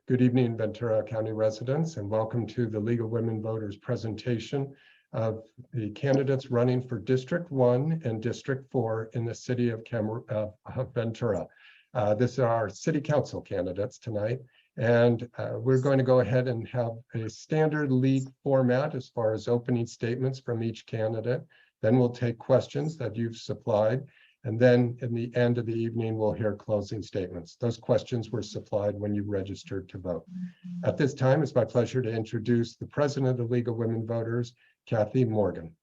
Good evening, Ventura County residents, and welcome to the League of Women Voters presentation of the candidates running for District 1 and District 4 in the city of Ventura. This is our city council candidates tonight, and we're going to go ahead and have a standard league format as far as opening statements from each candidate. Then we'll take questions that you've supplied. And then in the end of the evening, we'll hear closing statements. Those questions were supplied when you registered to vote. At this time, it's my pleasure to introduce the president of the League of Women Voters, Kathy Morgan.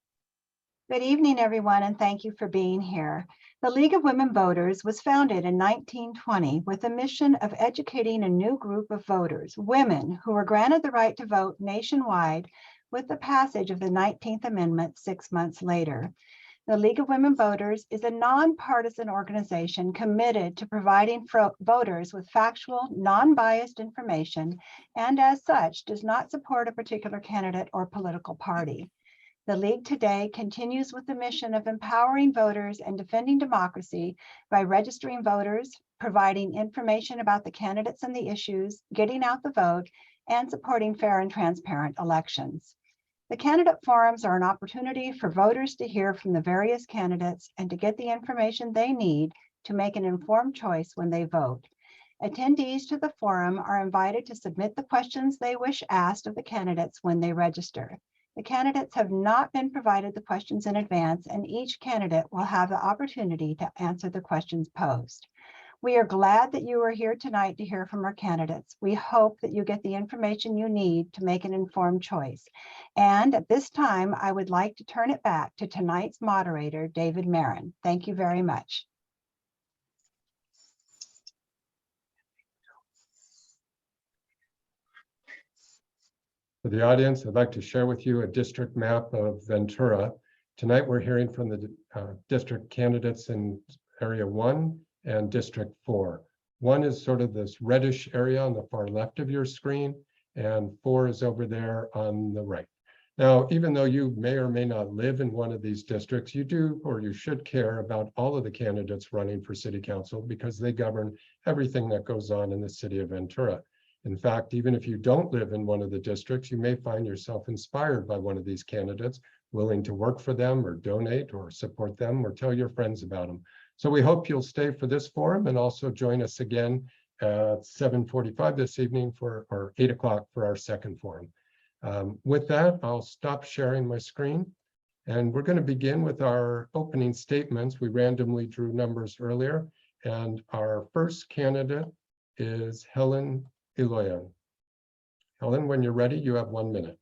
Good evening, everyone, and thank you for being here. The League of Women Voters was founded in 1920 with a mission of educating a new group of voters, women who were granted the right to vote nationwide with the passage of the 19th Amendment 6 months later. The League of Women Voters is a nonpartisan organization committed to providing voters with factual, non-biased information, and as such, does not support a particular candidate or political party. The League today continues with the mission of empowering voters and defending democracy by registering voters, providing information about the candidates and the issues, getting out the vote, and supporting fair and transparent elections. The candidate forums are an opportunity for voters to hear from the various candidates and to get the information they need to make an informed choice when they vote. Attendees to the forum are invited to submit the questions they wish asked of the candidates when they register. The candidates have not been provided the questions in advance, and each candidate will have the opportunity to answer the questions posed. We are glad that you are here tonight to hear from our candidates. We hope that you get the information you need to make an informed choice. And at this time, I would like to turn it back to tonight's moderator, David Marin. Thank you very much. For the audience, I'd like to share with you a district map of Ventura. Tonight, we're hearing from the district candidates in Area 1 and District 4. 1 is sort of this reddish area on the far left of your screen, and 4 is over there on the right. Now, even though you may or may not live in one of these districts, you do or you should care about all of the candidates running for city council because they govern everything that goes on in the city of Ventura. In fact, even if you don't live in one of the districts, you may find yourself inspired by one of these candidates, willing to work for them or donate or support them or tell your friends about them. So we hope you'll stay for this forum and also join us again at 7:45 this evening or 8 o'clock for our second forum. With that, I'll stop sharing my screen. And we're going to begin with our opening statements. We randomly drew numbers earlier. And our first candidate is Helen Iloyan. Helen, when you're ready, you have 1 minute.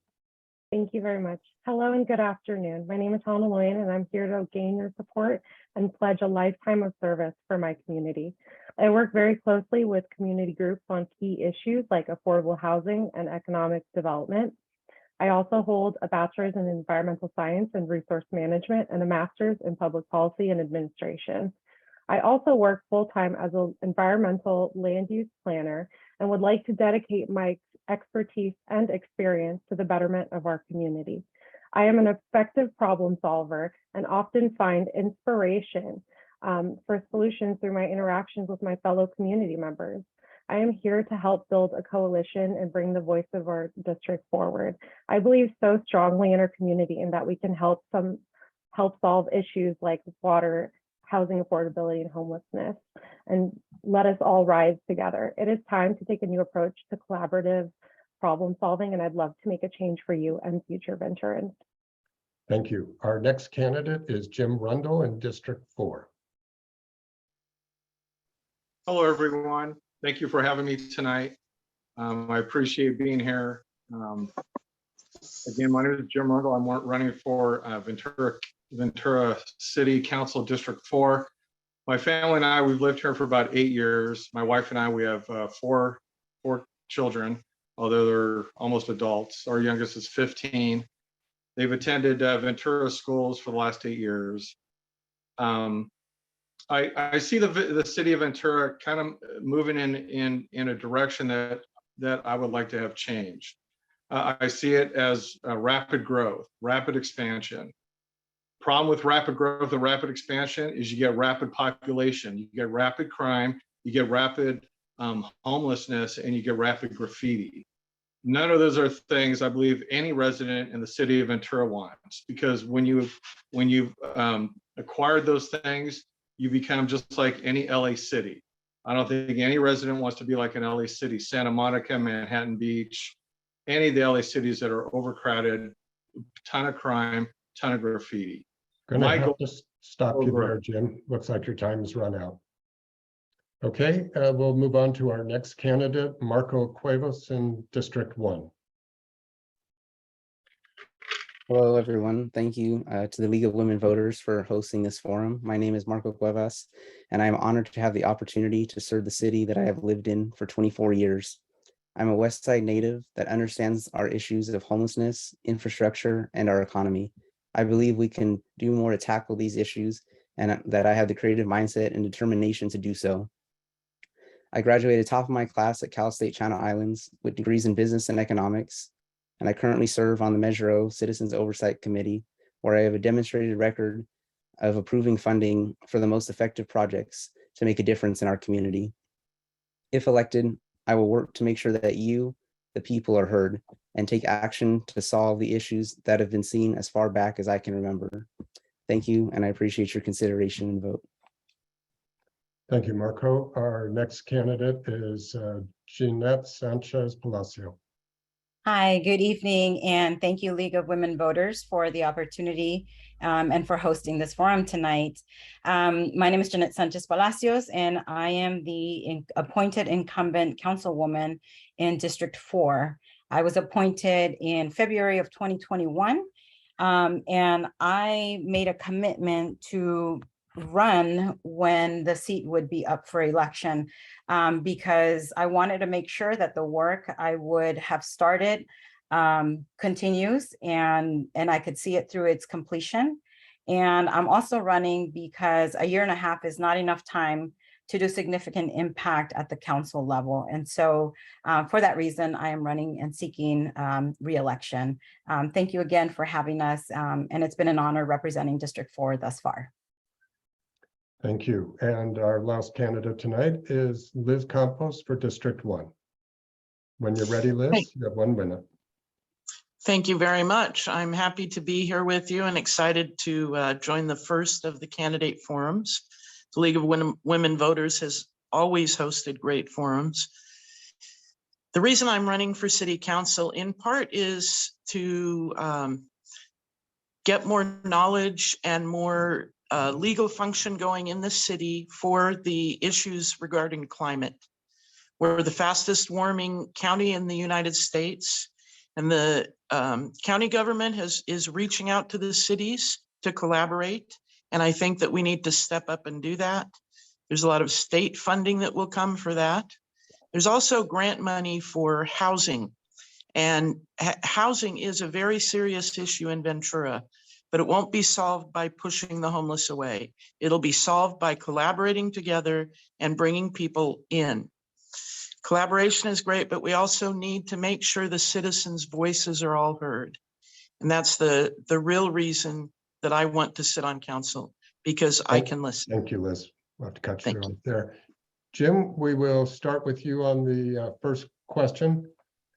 Thank you very much. Hello and good afternoon. My name is Helen Iloyan, and I'm here to gain your support and pledge a lifetime of service for my community. I work very closely with community groups on key issues like affordable housing and economic development. I also hold a bachelor's in environmental science and resource management and a master's in public policy and administration. I also work full-time as an environmental land use planner and would like to dedicate my expertise and experience to the betterment of our community. I am an effective problem solver and often find inspiration for solutions through my interactions with my fellow community members. I am here to help build a coalition and bring the voice of our district forward. I believe so strongly in our community and that we can help solve issues like water, housing affordability, and homelessness, and let us all rise together. It is time to take a new approach to collaborative problem solving, and I'd love to make a change for you and future Venturans. Thank you. Our next candidate is Jim Rundle in District 4. Hello, everyone. Thank you for having me tonight. I appreciate being here. Again, my name is Jim Rundle. I'm running for Ventura City Council District 4. My family and I, we've lived here for about 8 years. My wife and I, we have four children, although they're almost adults. Our youngest is 15. They've attended Ventura schools for the last 8 years. I see the city of Ventura kind of moving in a direction that I would like to have changed. I see it as rapid growth, rapid expansion. Problem with rapid growth and rapid expansion is you get rapid population, you get rapid crime, you get rapid homelessness, and you get rapid graffiti. None of those are things I believe any resident in the city of Ventura wants, because when you've acquired those things, you become just like any LA city. I don't think any resident wants to be like an LA city, Santa Monica, Manhattan Beach, any of the LA cities that are overcrowded, ton of crime, ton of graffiti. Gonna My have goal- to stop you there, Jim. Looks like your time has run out. Okay, we'll move on to our next candidate, Marco Cuevas in District 1. Hello, everyone. Thank you to the League of Women Voters for hosting this forum. My name is Marco Cuevas, and I am honored to have the opportunity to serve the city that I have lived in for 24 years. I'm a West Side native that understands our issues of homelessness, infrastructure, and our economy. I believe we can do more to tackle these issues, and that I have the creative mindset and determination to do so. I graduated top of my class at Cal State Channel Islands with degrees in business and economics, and I currently serve on the Measure O Citizens Oversight Committee, where I have a demonstrated record of approving funding for the most effective projects to make a difference in our community. If elected, I will work to make sure that you, the people, are heard and take action to solve the issues that have been seen as far back as I can remember. Thank you, and I appreciate your consideration and vote. Thank you, Marco. Our next candidate is Jeanette Sanchez Palacio. Hi, good evening, and thank you, League of Women Voters, for the opportunity and for hosting this forum tonight. My name is Jeanette Sanchez Palacios, and I am the appointed incumbent councilwoman in District 4. I was appointed in February of 2021, and I made a commitment to run when the seat would be up for election, because I wanted to make sure that the work I would have started continues and I could see it through its completion. And I'm also running because a year and a half is not enough time to do significant impact at the council level. And so for that reason, I am running and seeking re-election. Thank you again for having us. And it's been an honor representing District 4 thus far. Thank you. And our last candidate tonight is Liz Campos for District 1. When you're ready, Liz, you have 1 minute. Thank you very much. I'm happy to be here with you and excited to join the first of the candidate forums. The League of Women Voters has always hosted great forums. The reason I'm running for City Council in part is to get more knowledge and more legal function going in the city for the issues regarding climate. We're the fastest warming county in the United States, and the county government is reaching out to the cities to collaborate. And I think that we need to step up and do that. There's a lot of state funding that will come for that. There's also grant money for housing. And housing is a very serious issue in Ventura, but it won't be solved by pushing the homeless away. It'll be solved by collaborating together and bringing people in. Collaboration is great, but we also need to make sure the citizens' voices are all heard. And that's the real reason that I want to sit on council, because I can listen. Thank you, Liz. We'll have to cut you Thank off there. Jim, we will start with you on the first question.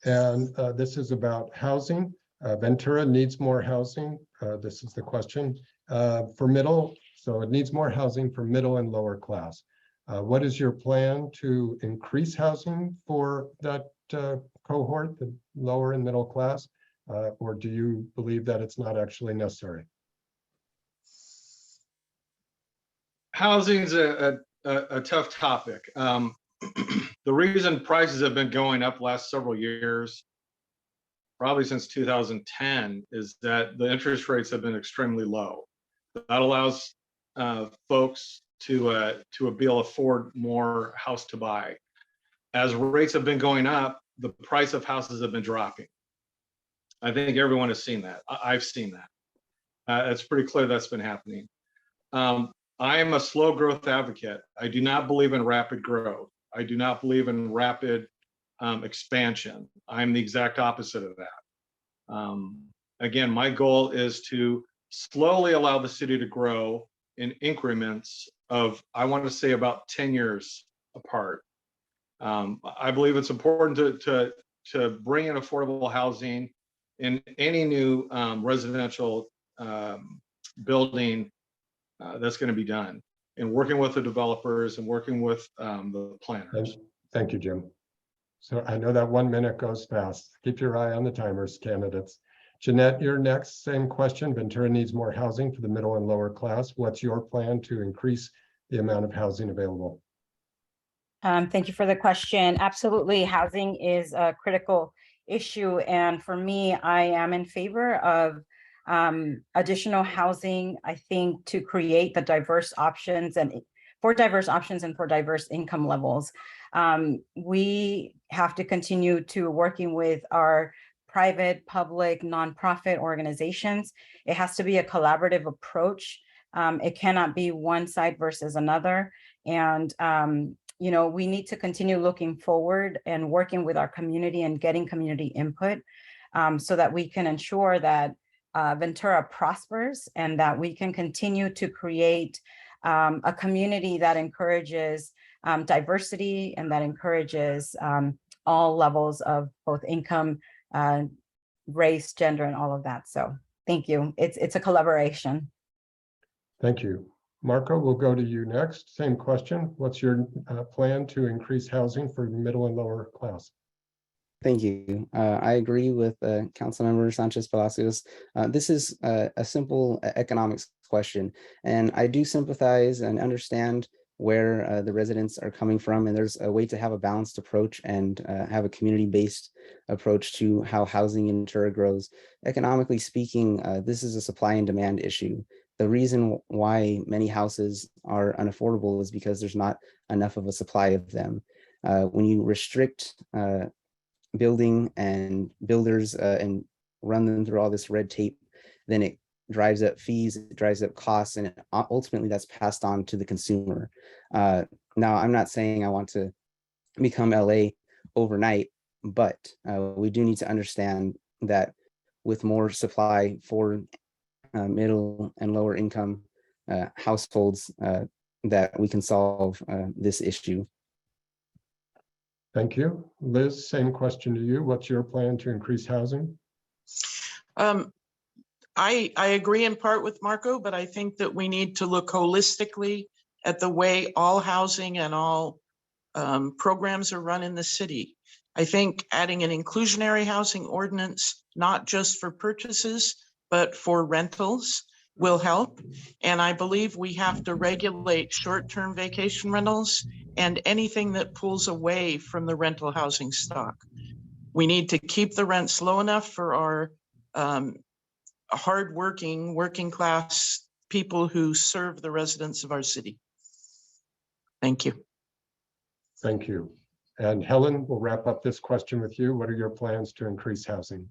And this is about housing. Ventura needs more housing. This is the question for middle. So it needs more housing for middle and lower class. What is your plan to increase housing for that cohort, the lower and middle class? Or do you believe that it's not actually necessary? Housing is a tough topic. The reason prices have been going up last several years, probably since 2010, is that the interest rates have been extremely low. That allows folks to be able to afford more house to buy. As rates have been going up, the price of houses have been dropping. I think everyone has seen that. I've seen that. It's pretty clear that's been happening. I am a slow growth advocate. I do not believe in rapid growth. I do not believe in rapid expansion. I'm the exact opposite of that. Again, my goal is to slowly allow the city to grow in increments of, I want to say, about 10 years apart. I believe it's important to bring in affordable housing in any new residential building that's going to be done, and working with the developers and working with the planners. Thank you, Jim. So I know that 1 minute goes fast. Keep your eye on the timers, candidates. Jeanette, you're next. Same question. Ventura needs more housing for the middle and lower class. What's your plan to increase the amount of housing available? Thank you for the question. Absolutely, housing is a critical issue. And for me, I am in favor of additional housing, I think, to create the diverse options and for diverse income levels. We have to continue to working with our private, public, nonprofit organizations. It has to be a collaborative approach. It cannot be one side versus another. And you know, we need to continue looking forward and working with our community and getting community input so that we can ensure that Ventura prospers and that we can continue to create a community that encourages diversity and that encourages all levels of both income, race, gender, and all of that. So thank you. It's a collaboration. Thank you. Marco, we'll go to you next. Same question. What's your plan to increase housing for the middle and lower class? Thank you. I agree with Councilmember Sanchez Palacios. This is a simple economics question, and I do sympathize and understand where the residents are coming from, and there's a way to have a balanced approach and have a community-based approach to how housing in Ventura grows. Economically speaking, this is a supply and demand issue. The reason why many houses are unaffordable is because there's not enough of a supply of them. When you restrict building and builders and run them through all this red tape, then it drives up fees, it drives up costs, and ultimately that's passed on to the consumer. Now, I'm not saying I want to become LA overnight, but we do need to understand that with more supply for middle and lower income households, that we can solve this issue. Thank you. Liz, same question to you. What's your plan to increase housing? I agree in part with Marco, but I think that we need to look holistically at the way all housing and all programs are run in the city. I think adding an inclusionary housing ordinance, not just for purchases, but for rentals will help. And I believe we have to regulate short-term vacation rentals and anything that pulls away from the rental housing stock. We need to keep the rents low enough for our hardworking, working class people who serve the residents of our city. Thank you. Thank you. And Helen, we'll wrap up this question with you. What are your plans to increase housing?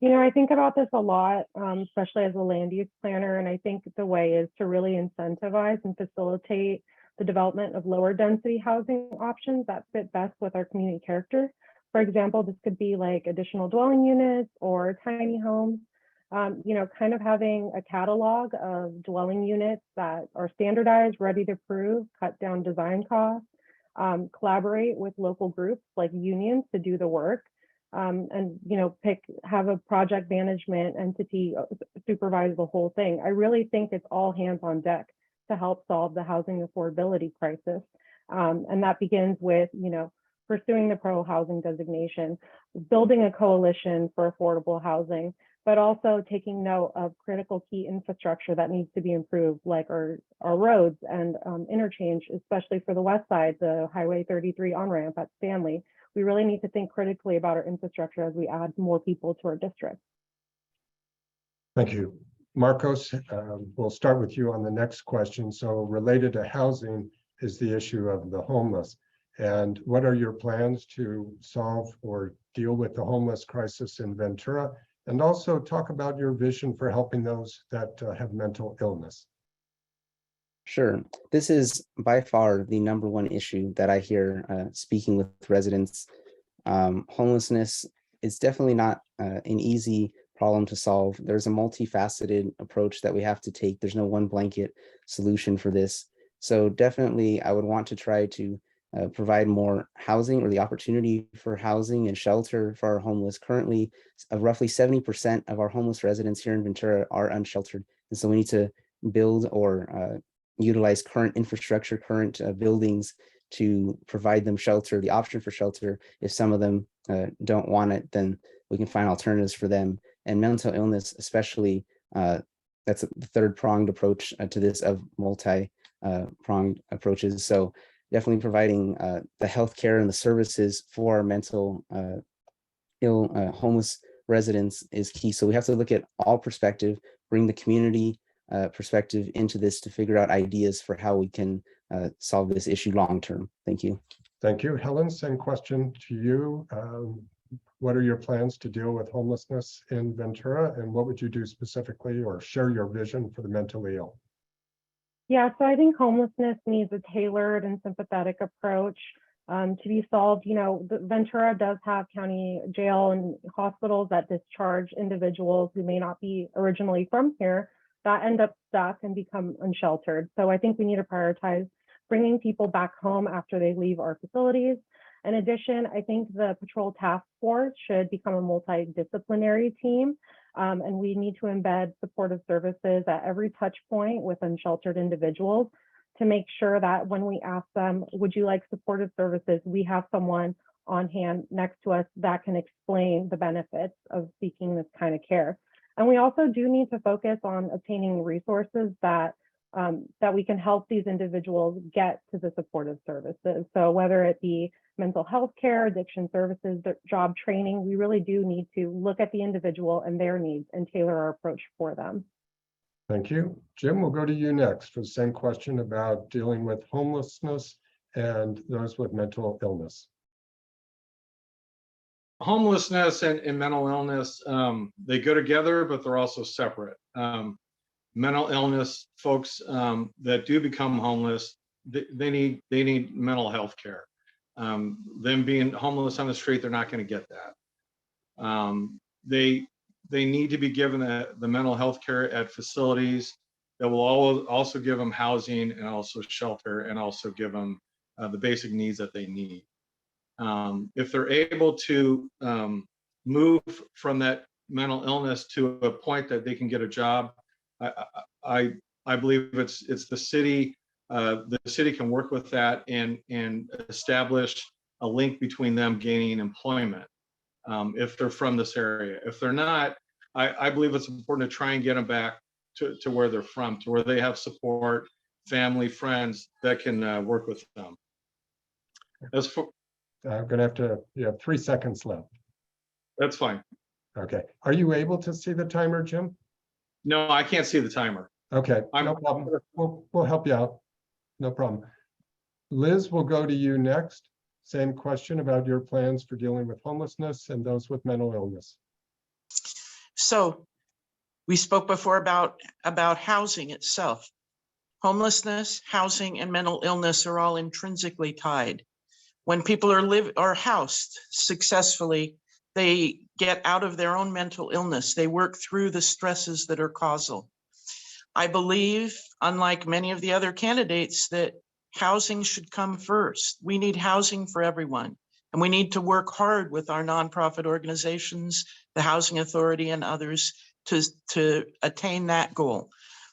You know, I think about this a lot, especially as a land use planner, and I think the way is to really incentivize and facilitate the development of lower density housing options that fit best with our community character. For example, this could be like additional dwelling units or tiny homes, you know, kind of having a catalog of dwelling units that are standardized, ready to approve, cut down design costs, collaborate with local groups like unions to do the work. And, you know, have a project management entity supervise the whole thing. I really think it's all hands on deck to help solve the housing affordability crisis. And that begins with, you know, pursuing the pro housing designation, building a coalition for affordable housing, but also taking note of critical key infrastructure that needs to be improved, like our roads and interchange, especially for the west side, the Highway 33 on-ramp at Stanley. We really need to think critically about our infrastructure as we add more people to our district. Thank you. Marcos, we'll start with you on the next question. So related to housing is the issue of the homeless. And what are your plans to solve or deal with the homeless crisis in Ventura? And also talk about your vision for helping those that have mental illness. Sure. This is by far the #1 issue that I hear speaking with residents. Homelessness is definitely not an easy problem to solve. There's a multifaceted approach that we have to take. There's no one blanket solution for this. So definitely I would want to try to provide more housing or the opportunity for housing and shelter for our homeless. Currently, roughly 70% of our homeless residents here in Ventura are unsheltered. And so we need to build or utilize current infrastructure, current buildings to provide them shelter, the option for shelter. If some of them don't want it, then we can find alternatives for them. And mental illness, especially, that's the third pronged approach to this of multi-pronged approaches. So definitely providing the healthcare and the services for mental homeless residents is key. So we have to look at all perspective, bring the community perspective into this to figure out ideas for how we can solve this issue long term. Thank you. Thank you. Helen, same question to you. What are your plans to deal with homelessness in Ventura, and what would you do specifically, or share your vision for the mentally ill? Yeah, so I think homelessness needs a tailored and sympathetic approach to be solved. You know, Ventura does have county jail and hospitals that discharge individuals who may not be originally from here that end up stuck and become unsheltered. So I think we need to prioritize bringing people back home after they leave our facilities. In addition, I think the patrol task force should become a multidisciplinary team, and we need to embed supportive services at every touch point with unsheltered individuals to make sure that when we ask them, would you like supportive services, we have someone on hand next to us that can explain the benefits of seeking this kind of care. And we also do need to focus on obtaining resources that we can help these individuals get to the supportive services. So whether it be mental health care, addiction services, job training, we really do need to look at the individual and their needs and tailor our approach for them. Thank you. Jim, we'll go to you next for the same question about dealing with homelessness and those with mental illness. Homelessness and mental illness, they go together, but they're also separate. Mental illness folks that do become homeless, they need mental health care. Them being homeless on the street, they're not going to get that. They need to be given the mental health care at facilities that will also give them housing and also shelter and also give them the basic needs that they need. If they're able to move from that mental illness to a point that they can get a job, I believe it's the city. The city can work with that and establish a link between them gaining employment if they're from this area. If they're not, I believe it's important to try and get them back to where they're from, to where they have support, family, friends that can work with them. As for, I'm going to have to, you have 3 seconds left. that's fine. Okay. Are you able to see the timer, Jim? No, I can't see the timer. Okay, no problem. We'll help you out. No problem. Liz, we'll go to you next. Same question about your plans for dealing with homelessness and those with mental illness. So we spoke before about housing itself. Homelessness, housing, and mental illness are all intrinsically tied. When people are housed successfully, they get out of their own mental illness. They work through the stresses that are causal. I believe, unlike many of the other candidates, that housing should come first. We need housing for everyone, and we need to work hard with our nonprofit organizations, the Housing Authority, and others to attain that goal.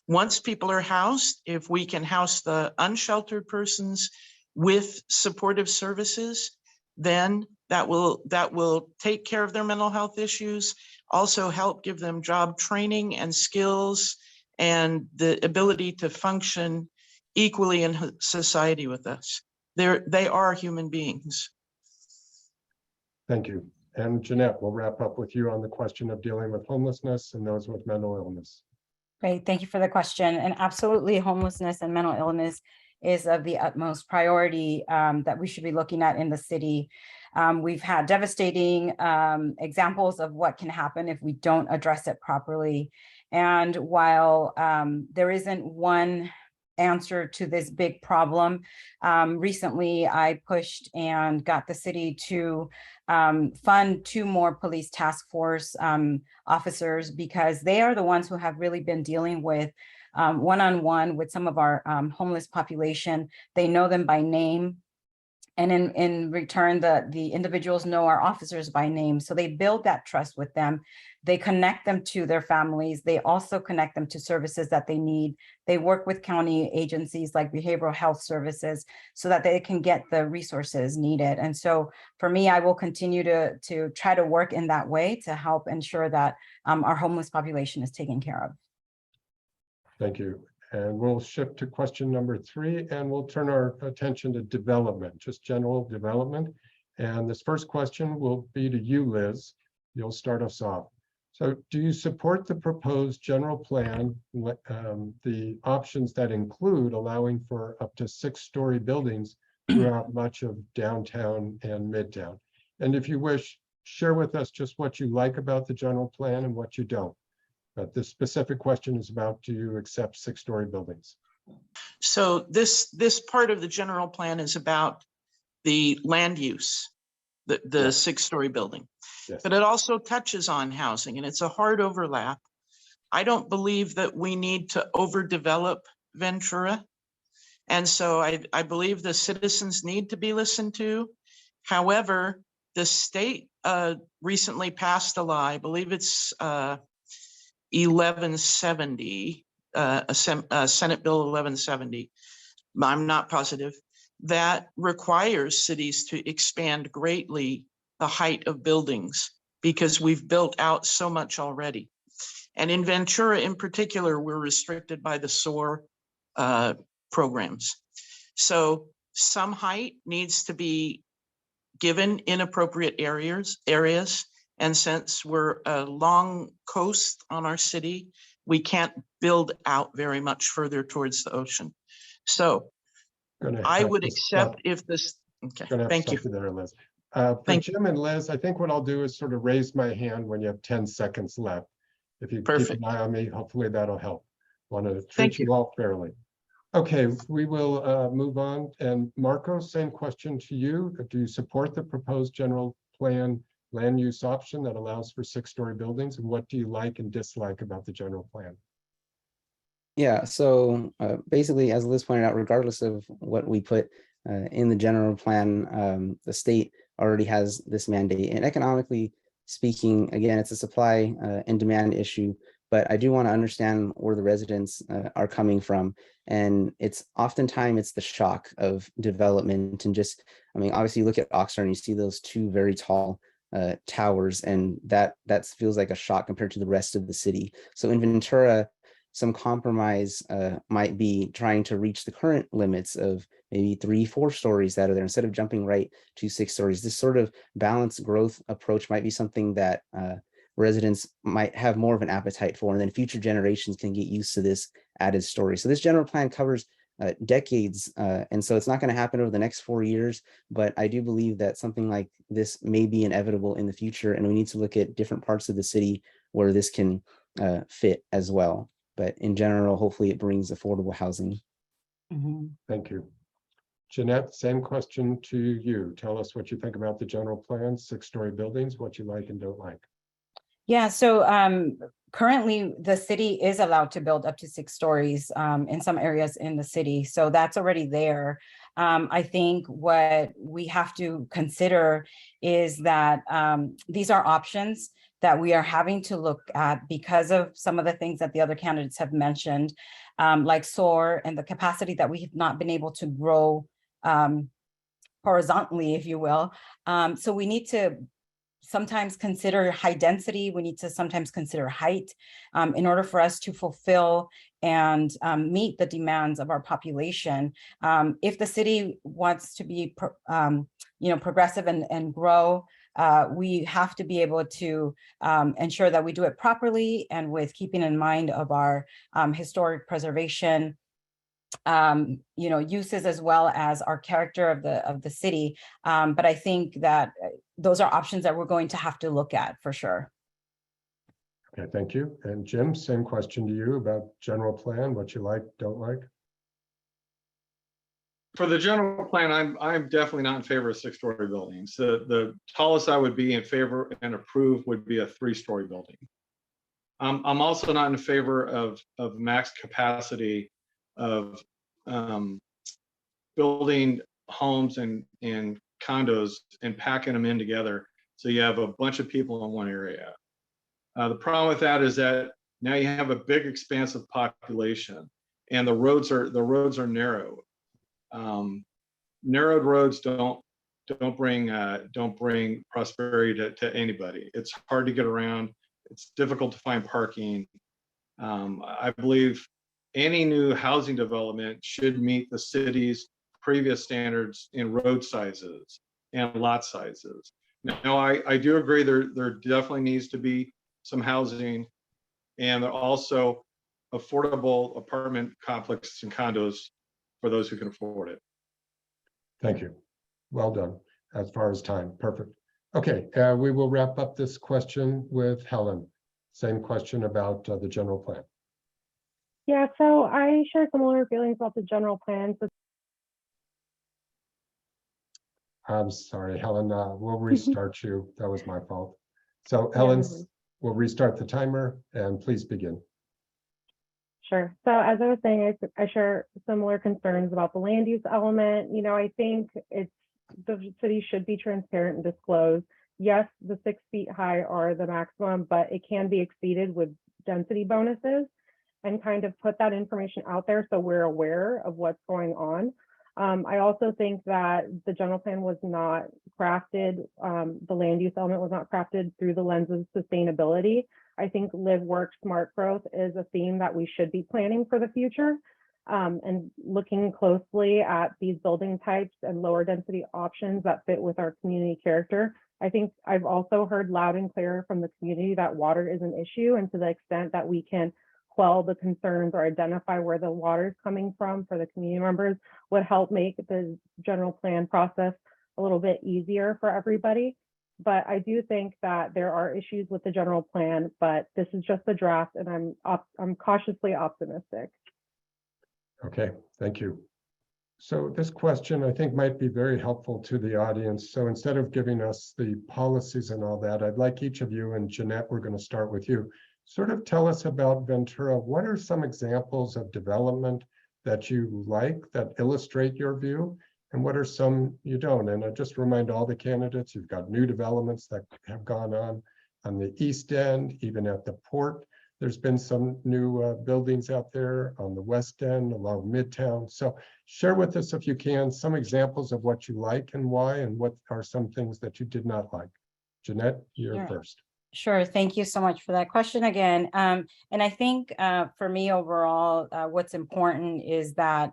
Once people are housed, if we can house the unsheltered persons with supportive services, then that will take care of their mental health issues, also help give them job training and skills and the ability to function equally in society with us. They are human beings. Thank you. And Jeanette, we'll wrap up with you on the question of dealing with homelessness and those with mental illness. Great, thank you for the question. And absolutely, homelessness and mental illness is of the utmost priority that we should be looking at in the city. We've had devastating examples of what can happen if we don't address it properly. And while there isn't one answer to this big problem, recently I pushed and got the city to fund 2 more police task force officers, because they are the ones who have really been dealing with one-on-one with some of our homeless population. They know them by name. And in return, the individuals know our officers by name. So they build that trust with them. They connect them to their families. They also connect them to services that they need. They work with county agencies like behavioral health services so that they can get the resources needed. And so for me, I will continue to try to work in that way to help ensure that our homeless population is taken care of. Thank you. And we'll shift to question number 3, and we'll turn our attention to development, just general development. And this first question will be to you, Liz. You'll start us off. So do you support the proposed general plan, the options that include allowing for up to 6-story buildings throughout much of downtown and midtown? And if you wish, share with us just what you like about the general plan and what you don't. But this specific question is about, do you accept 6-story buildings? So this part of the general plan is about the land use, the Yes. 6-story building. Yes. But it also touches on housing, and it's a hard overlap. I don't believe that we need to overdevelop Ventura. And so I believe the citizens need to be listened to. However, the state recently passed a law, I believe it's 1170, Senate Bill 1170. I'm not positive, that requires cities to expand greatly the height of buildings because we've built out so much already. And in Ventura in particular, we're restricted by the SOAR programs. So some height needs to be given in appropriate areas. And since we're a long coast on our city, we can't build out very much further towards the ocean. So I would accept if this, okay, thank you. There, Liz. For Thank you. Jim and Liz, I think what I'll do is sort of raise my hand when you have 10 seconds left. If you keep Perfect. an eye on me, hopefully that'll help. Want to Thank treat you all fairly. Okay, we will move on. And Marco, same question to you. Do you support the proposed general plan land use option that allows for 6-story buildings? And what do you like and dislike about the general plan? Yeah, so basically, as Liz pointed out, regardless of what we put in the general plan, the state already has this mandate. And economically speaking, again, it's a supply and demand issue, but I do want to understand where the residents are coming from. And it's oftentimes it's the shock of development and just, I mean, obviously you look at Oxnard and you see those 2 very tall towers, and that feels like a shock compared to the rest of the city. So in Ventura, some compromise might be trying to reach the current limits of maybe 3-4 stories that are there instead of jumping right to 6 stories. This sort of balanced growth approach might be something that residents might have more of an appetite for, and then future generations can get used to this added story. So this general plan covers decades, and so it's not going to happen over the next 4 years, but I do believe that something like this may be inevitable in the future, and we need to look at different parts of the city where this can fit as well. But in general, hopefully it brings affordable housing. Mm-hmm. Thank you. Jeanette, same question to you. Tell us what you think about the general plan, 6-story buildings, what you like and don't like. Yeah, so currently the city is allowed to build up to 6 stories in some areas in the city. So that's already there. I think what we have to consider is that these are options that we are having to look at because of some of the things that the other candidates have mentioned, like SOAR and the capacity that we have not been able to grow horizontally, if you will. So we need to sometimes consider high density. We need to sometimes consider height in order for us to fulfill and meet the demands of our population. If the city wants to be, progressive and grow, we have to be able to ensure that we do it properly and with keeping in mind of our historic preservation uses as well as our character of the city. But I think that those are options that we're going to have to look at for sure. Okay, thank you. And Jim, same question to you about general plan, what you like, don't like. For the general plan, I'm definitely not in favor of 6-story buildings. The tallest I would be in favor and approve would be a 3-story building. I'm also not in favor of max capacity of building homes and condos and packing them in together. So you have a bunch of people in one area. The problem with that is that now you have a big expansive population, and the roads are narrow. Narrowed roads don't bring prosperity to anybody. It's hard to get around. It's difficult to find parking. I believe any new housing development should meet the city's previous standards in road sizes and lot sizes. Now, I do agree there definitely needs to be some housing, and there are also affordable apartment complexes and condos for those who can afford it. Thank you. Well done as far as time. Perfect. Okay, we will wrap up this question with Helen. Same question about the general plan. Yeah, so I share similar feelings about the general plan. So I'm sorry, Helen, we'll restart you. That was my fault. So Yeah, Helen, no worries. we'll restart the timer and please begin. Sure. So as I was saying, I share similar concerns about the land use element. You know, I think the city should be transparent and disclose. Yes, the 6 feet high are the maximum, but it can be exceeded with density bonuses, and kind of put that information out there so we're aware of what's going on. I also think that the general plan was not crafted, the land use element was not crafted through the lens of sustainability. I think live, work, smart growth is a theme that we should be planning for the future, and looking closely at these building types and lower density options that fit with our community character. I think I've also heard loud and clear from the community that water is an issue, and to the extent that we can quell the concerns or identify where the water is coming from for the community members would help make the general plan process a little bit easier for everybody. But I do think that there are issues with the general plan, but this is just a draft, and I'm cautiously optimistic. Okay, thank you. So this question I think might be very helpful to the audience. So instead of giving us the policies and all that, I'd like each of you, and Jeanette, we're going to start with you, sort of tell us about Ventura. What are some examples of development that you like that illustrate your view, and what are some you don't? And I just remind all the candidates, you've got new developments that have gone on the East End, even at the port. There's been some new buildings out there on the West End, along Midtown. So share with us, if you can, some examples of what you like and why, and what are some things that you did not like. Jeanette, you're Sure. first. Sure. Thank you so much for that question again. And I think for me overall, what's important is that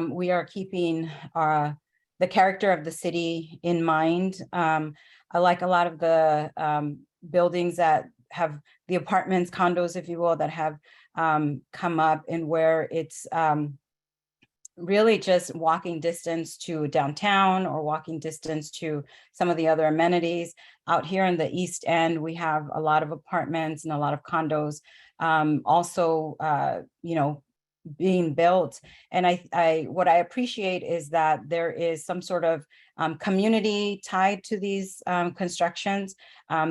we are keeping the character of the city in mind. I like a lot of the buildings that have the apartments, condos, if you will, that have come up, and where it's really just walking distance to downtown or walking distance to some of the other amenities. Out here in the East End, we have a lot of apartments and a lot of condos also, you know, being built. And what I appreciate is that there is some sort of community tied to these constructions.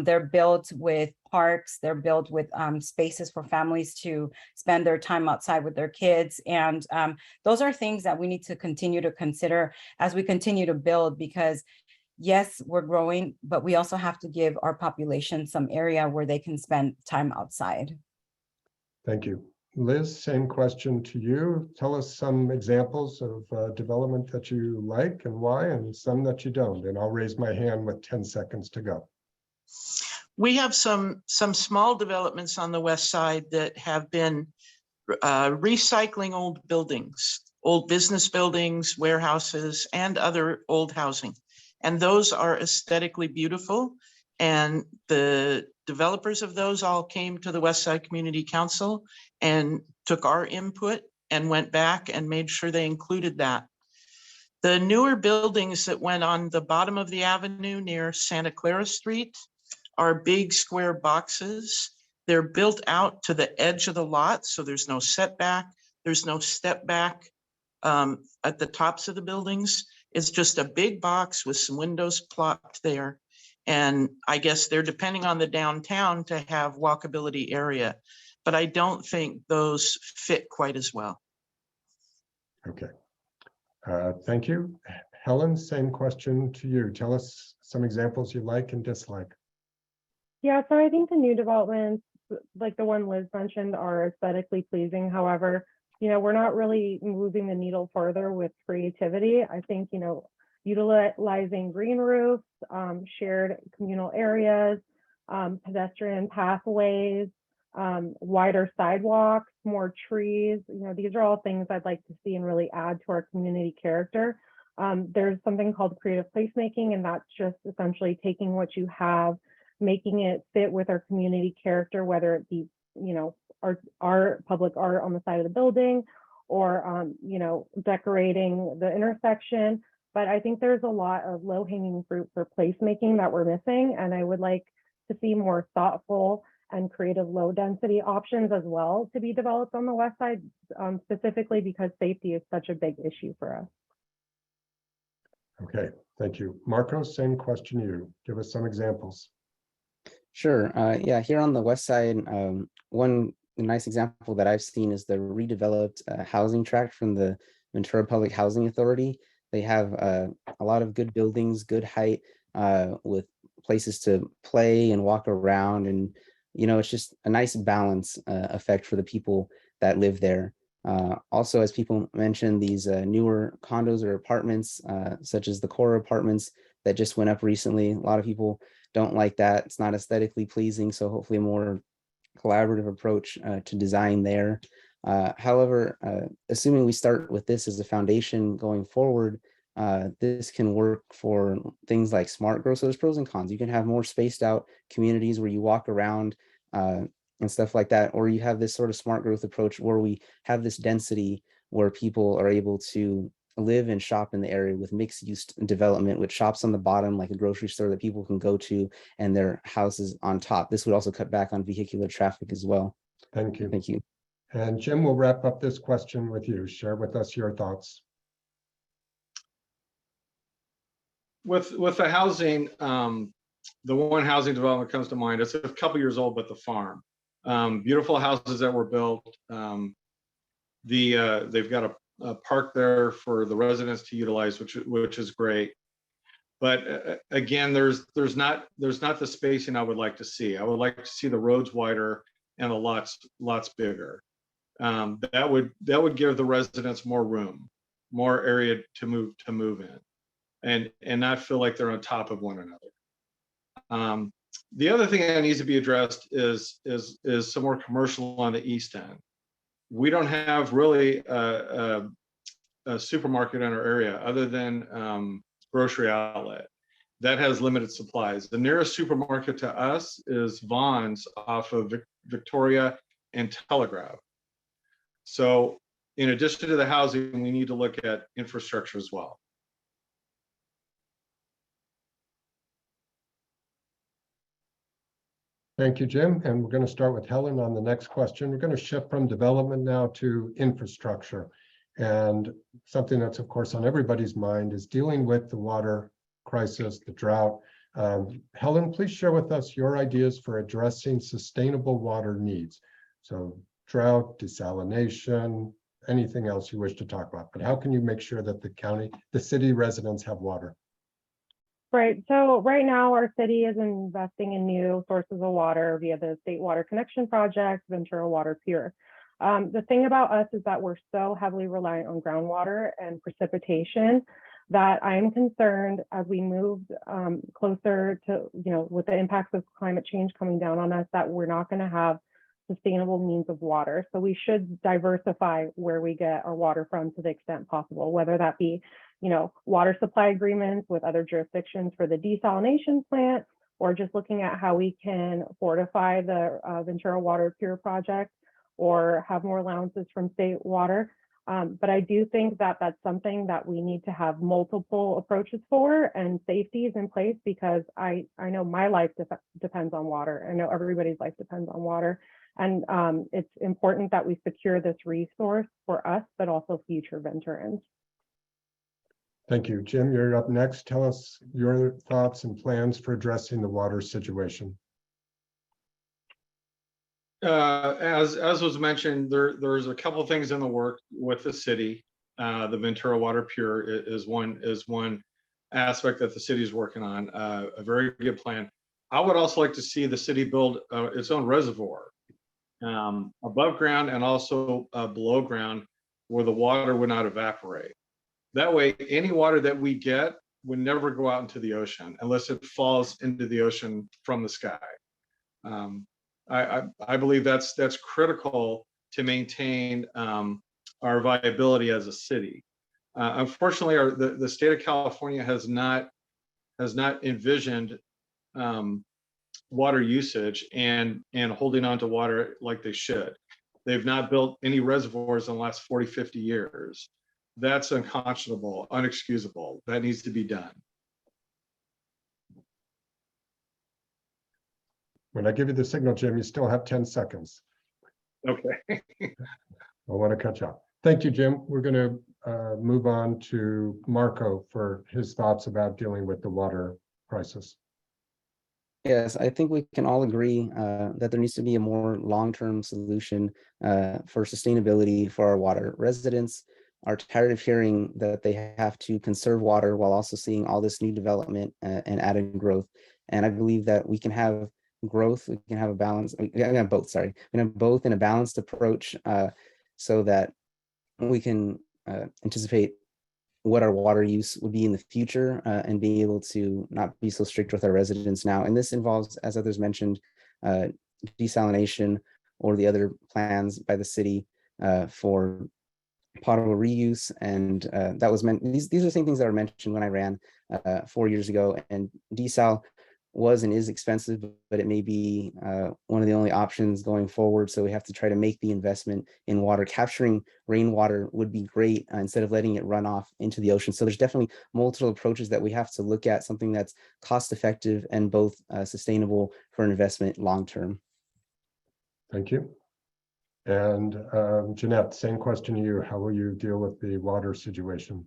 They're built with parks, they're built with spaces for families to spend their time outside with their kids. And those are things that we need to continue to consider as we continue to build, because yes, we're growing, but we also have to give our population some area where they can spend time outside. Thank you. Liz, same question to you. Tell us some examples of development that you like and why, and some that you don't. And I'll raise my hand with 10 seconds to go. We have some small developments on the west side that have been recycling old buildings, old business buildings, warehouses, and other old housing. And those are aesthetically beautiful. And the developers of those all came to the West Side Community Council and took our input and went back and made sure they included that. The newer buildings that went on the bottom of the avenue near Santa Clara Street are big square boxes. They're built out to the edge of the lot, so there's no setback. There's no step back at the tops of the buildings. It's just a big box with some windows plopped there. And I guess they're depending on the downtown to have walkability area, but I don't think those fit quite as well. Okay. Thank you. Helen, same question to you. Tell us some examples you like and dislike. Yeah, so I think the new developments, like the one Liz mentioned, are aesthetically pleasing. However, we're not really moving the needle further with creativity. I think, utilizing green roofs, shared communal areas, pedestrian pathways, wider sidewalks, more trees, these are all things I'd like to see and really add to our community character. There's something called creative placemaking, and that's just essentially taking what you have, making it fit with our community character, whether it be, our public art on the side of the building or, decorating the intersection. But I think there's a lot of low-hanging fruit for placemaking that we're missing. And I would like to see more thoughtful and creative low-density options as well to be developed on the west side, specifically because safety is such a big issue for us. Okay, thank you. Marco, same question to you. Give us some examples. Sure. Yeah, here on the west side, one nice example that I've seen is the redeveloped housing tract from the Ventura Public Housing Authority. They have a lot of good buildings, good height, with places to play and walk around. And, it's just a nice balance effect for the people that live there. Also, as people mentioned, these newer condos or apartments, such as the core apartments that just went up recently, a lot of people don't like that. It's not aesthetically pleasing. So hopefully a more collaborative approach to design there. However, assuming we start with this as a foundation going forward, this can work for things like smart growth. So there's pros and cons. You can have more spaced out communities where you walk around and stuff like that, or you have this sort of smart growth approach where we have this density where people are able to live and shop in the area with mixed use development with shops on the bottom, like a grocery store that people can go to, and their houses on top. This would also cut back on vehicular traffic as well. Thank you. Thank you. And Jim, we'll wrap up this question with you. Share with us your thoughts. With the housing, the one housing development comes to mind. It's a couple years old, but the farm. Beautiful houses that were built. They've got a park there for the residents to utilize, which is great. But again, there's not the spacing I would like to see. I would like to see the roads wider and the lots bigger. That would give the residents more room, more area to move in, and not feel like they're on top of one another. The other thing that needs to be addressed is some more commercial on the east end. We don't have really a supermarket in our area other than grocery outlet that has limited supplies. The nearest supermarket to us is Vaughn's off of Victoria and Telegraph. So in addition to the housing, we need to look at infrastructure as well. Thank you, Jim. And we're going to start with Helen on the next question. We're going to shift from development now to infrastructure. And something that's, of course, on everybody's mind is dealing with the water crisis, the drought. Helen, please share with us your ideas for addressing sustainable water needs. So drought, desalination, anything else you wish to talk about. But how can you make sure that the city residents have water? Right. So right now, our city is investing in new sources of water via the State Water Connection Project, Ventura Water Pure. The thing about us is that we're so heavily reliant on groundwater and precipitation that I'm concerned as we move closer to, with the impacts of climate change coming down on us, that we're not going to have sustainable means of water. So we should diversify where we get our water from to the extent possible, whether that be water supply agreements with other jurisdictions for the desalination plant, or just looking at how we can fortify the Ventura Water Pure project or have more allowances from state water. But I do think that that's something that we need to have multiple approaches for, and safety is in place, because I know my life depends on water. I know everybody's life depends on water. And it's important that we secure this resource for us, but also future Venturans. Thank you. Jim, you're up next. Tell us your thoughts and plans for addressing the water situation. As was mentioned, there's a couple of things in the work with the city. the Ventura Water Pure is one aspect that the city is working on. A very good plan. I would also like to see the city build its own reservoir above ground and also below ground, where the water would not evaporate. That way, any water that we get would never go out into the ocean unless it falls into the ocean from the sky. I believe that's critical to maintain our viability as a city. Unfortunately, the state of California has not envisioned water usage and holding on to water like they should. They've not built any reservoirs in the last 40, 50 years. That's unconscionable, unexcusable. That needs to be done. When I give you the signal, Jim, you still have 10 seconds. Okay. I want to catch up. Thank you, Jim. We're going to move on to Marco for his thoughts about dealing with the water crisis. Yes, I think we can all agree that there needs to be a more long-term solution for sustainability for our water. Residents are tired of hearing that they have to conserve water while also seeing all this new development and added growth. And I believe that we can have growth, we can have a balance, we can have both, sorry. We can have both in a balanced approach so that we can anticipate what our water use would be in the future and being able to not be so strict with our residents now. And this involves, as others mentioned, desalination or the other plans by the city for potable reuse. And that was meant, these are the same things that were mentioned when I ran 4 years ago. And desal was and is expensive, but it may be one of the only options going forward. So we have to try to make the investment in water. Capturing rainwater would be great instead of letting it run off into the ocean. So there's definitely multiple approaches that we have to look at, something that's cost effective and both sustainable for an investment long term. Thank you. And Jeanette, same question to you. How will you deal with the water situation?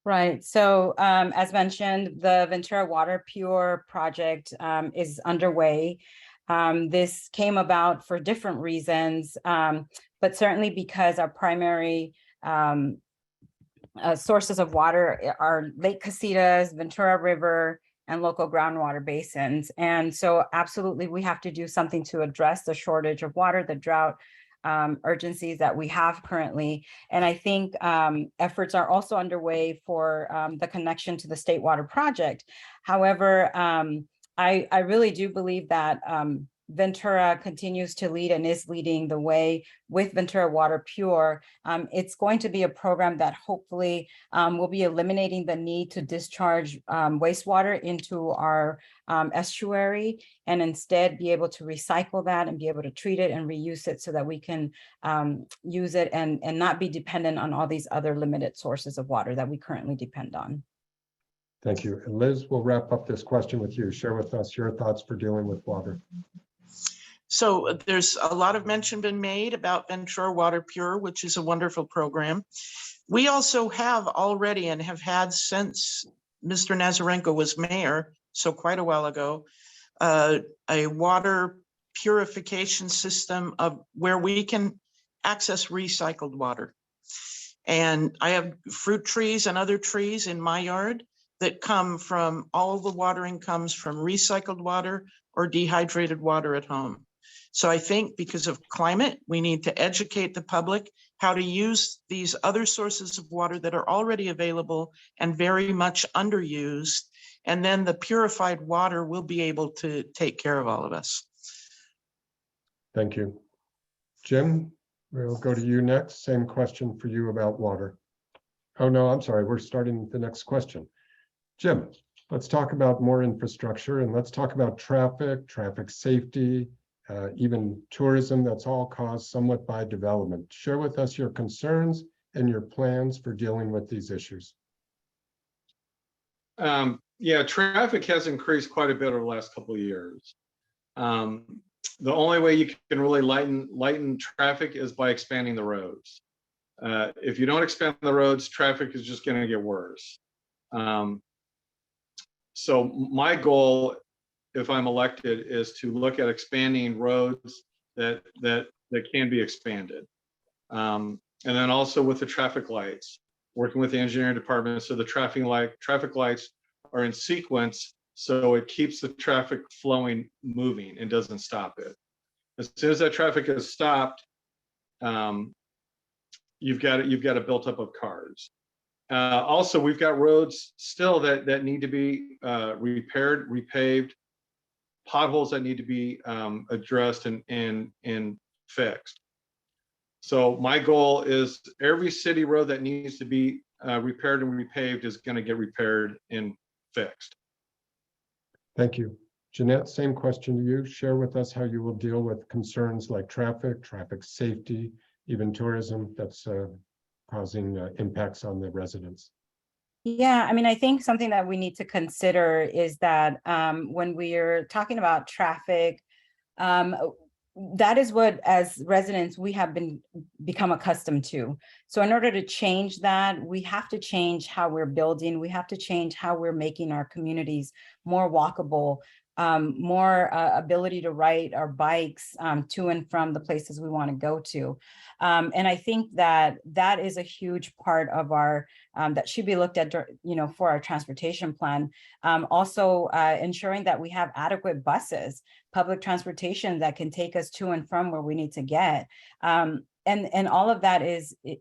Right. So as mentioned, the Ventura Water Pure project is underway. This came about for different reasons, but certainly because our primary sources of water are Lake Casitas, Ventura River, and local groundwater basins. And so absolutely, we have to do something to address the shortage of water, the drought urgencies that we have currently. And I think efforts are also underway for the connection to the State Water Project. However, I really do believe that Ventura continues to lead and is leading the way with Ventura Water Pure. It's going to be a program that hopefully will be eliminating the need to discharge wastewater into our estuary, and instead be able to recycle that and be able to treat it and reuse it so that we can use it and not be dependent on all these other limited sources of water that we currently depend on. Thank you. And Liz, we'll wrap up this question with you. Share with us your thoughts for dealing with water. So there's a lot of mention been made about Ventura Water Pure, which is a wonderful program. We also have already and have had since Mr. Nazarenko was mayor, so quite a while ago, a water purification system of where we can access recycled water. And I have fruit trees and other trees in my yard that come from, all the watering comes from recycled water or dehydrated water at home. So I think because of climate, we need to educate the public how to use these other sources of water that are already available and very much underused. And then the purified water will be able to take care of all of us. Thank you. Jim, we'll go to you next. Same question for you about water. Oh, no, I'm sorry. We're starting the next question. Jim, let's talk about more infrastructure, and let's talk about traffic safety, even tourism. That's all caused somewhat by development. Share with us your concerns and your plans for dealing with these issues. Yeah, traffic has increased quite a bit over the last couple of years. The only way you can really lighten traffic is by expanding the roads. If you don't expand the roads, traffic is just going to get worse. So my goal, if I'm elected, is to look at expanding roads that can be expanded. And then also with the traffic lights, working with the engineering department, so the traffic lights are in sequence, so it keeps the traffic flowing, moving, and doesn't stop it. As soon as that traffic is stopped, you've got a buildup of cars. Also, we've got roads still that need to be repaired, repaved, potholes that need to be addressed and fixed. So my goal is every city road that needs to be repaired and repaved is going to get repaired and fixed. Thank you. Jeanette, same question to you. Share with us how you will deal with concerns like traffic safety, even tourism that's causing impacts on the residents. Yeah, I mean, I think something that we need to consider is that when we're talking about traffic, that is what, as residents, we have become accustomed to. So in order to change that, we have to change how we're building. We have to change how we're making our communities more walkable, more ability to ride our bikes to and from the places we want to go to. And I think that that is a huge part of our, that should be looked at, for our transportation plan. Also ensuring that we have adequate buses, public transportation that can take us to and from where we need to get. And all of that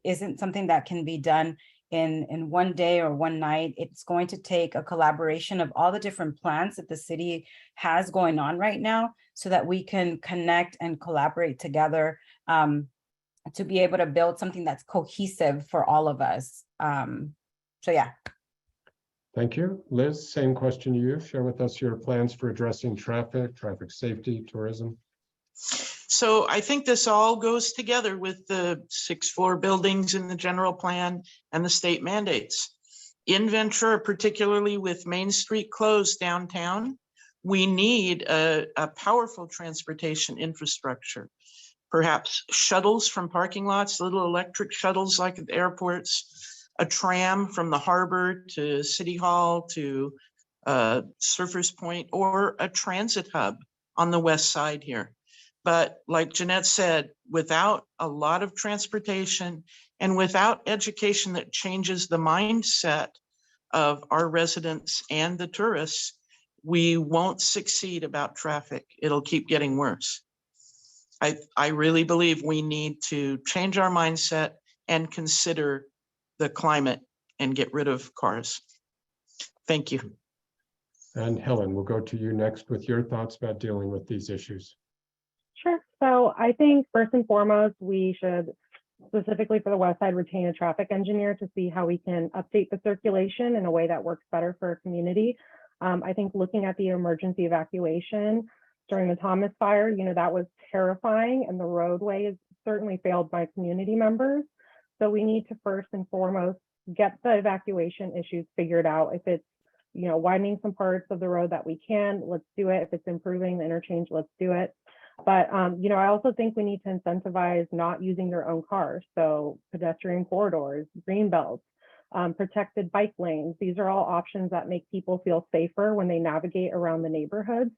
isn't something that can be done in one day or one night. It's going to take a collaboration of all the different plans that the city has going on right now so that we can connect and collaborate together to be able to build something that's cohesive for all of us. So yeah. Thank you. Liz, same question to you. Share with us your plans for addressing traffic safety, tourism. So I think this all goes together with the 6-floor buildings in the general plan and the state mandates. In Ventura, particularly with Main Street closed downtown, we need a powerful transportation infrastructure. Perhaps shuttles from parking lots, little electric shuttles like at the airports, a tram from the harbor to City Hall to Surfers Point, or a transit hub on the west side here. But like Jeanette said, without a lot of transportation and without education that changes the mindset of our residents and the tourists, we won't succeed about traffic. It'll keep getting worse. I really believe we need to change our mindset and consider the climate and get rid of cars. Thank you. And Helen, we'll go to you next with your thoughts about dealing with these issues. Sure. So I think first and foremost, we should specifically for the West Side retain a traffic engineer to see how we can update the circulation in a way that works better for our community. I think looking at the emergency evacuation during the Thomas fire, that was terrifying, and the roadway has certainly failed my community members. So we need to first and foremost get the evacuation issues figured out. If it's, widening some parts of the road that we can, let's do it. If it's improving the interchange, let's do it. But, I also think we need to incentivize not using your own cars. So pedestrian corridors, green belts, protected bike lanes. These are all options that make people feel safer when they navigate around the neighborhoods,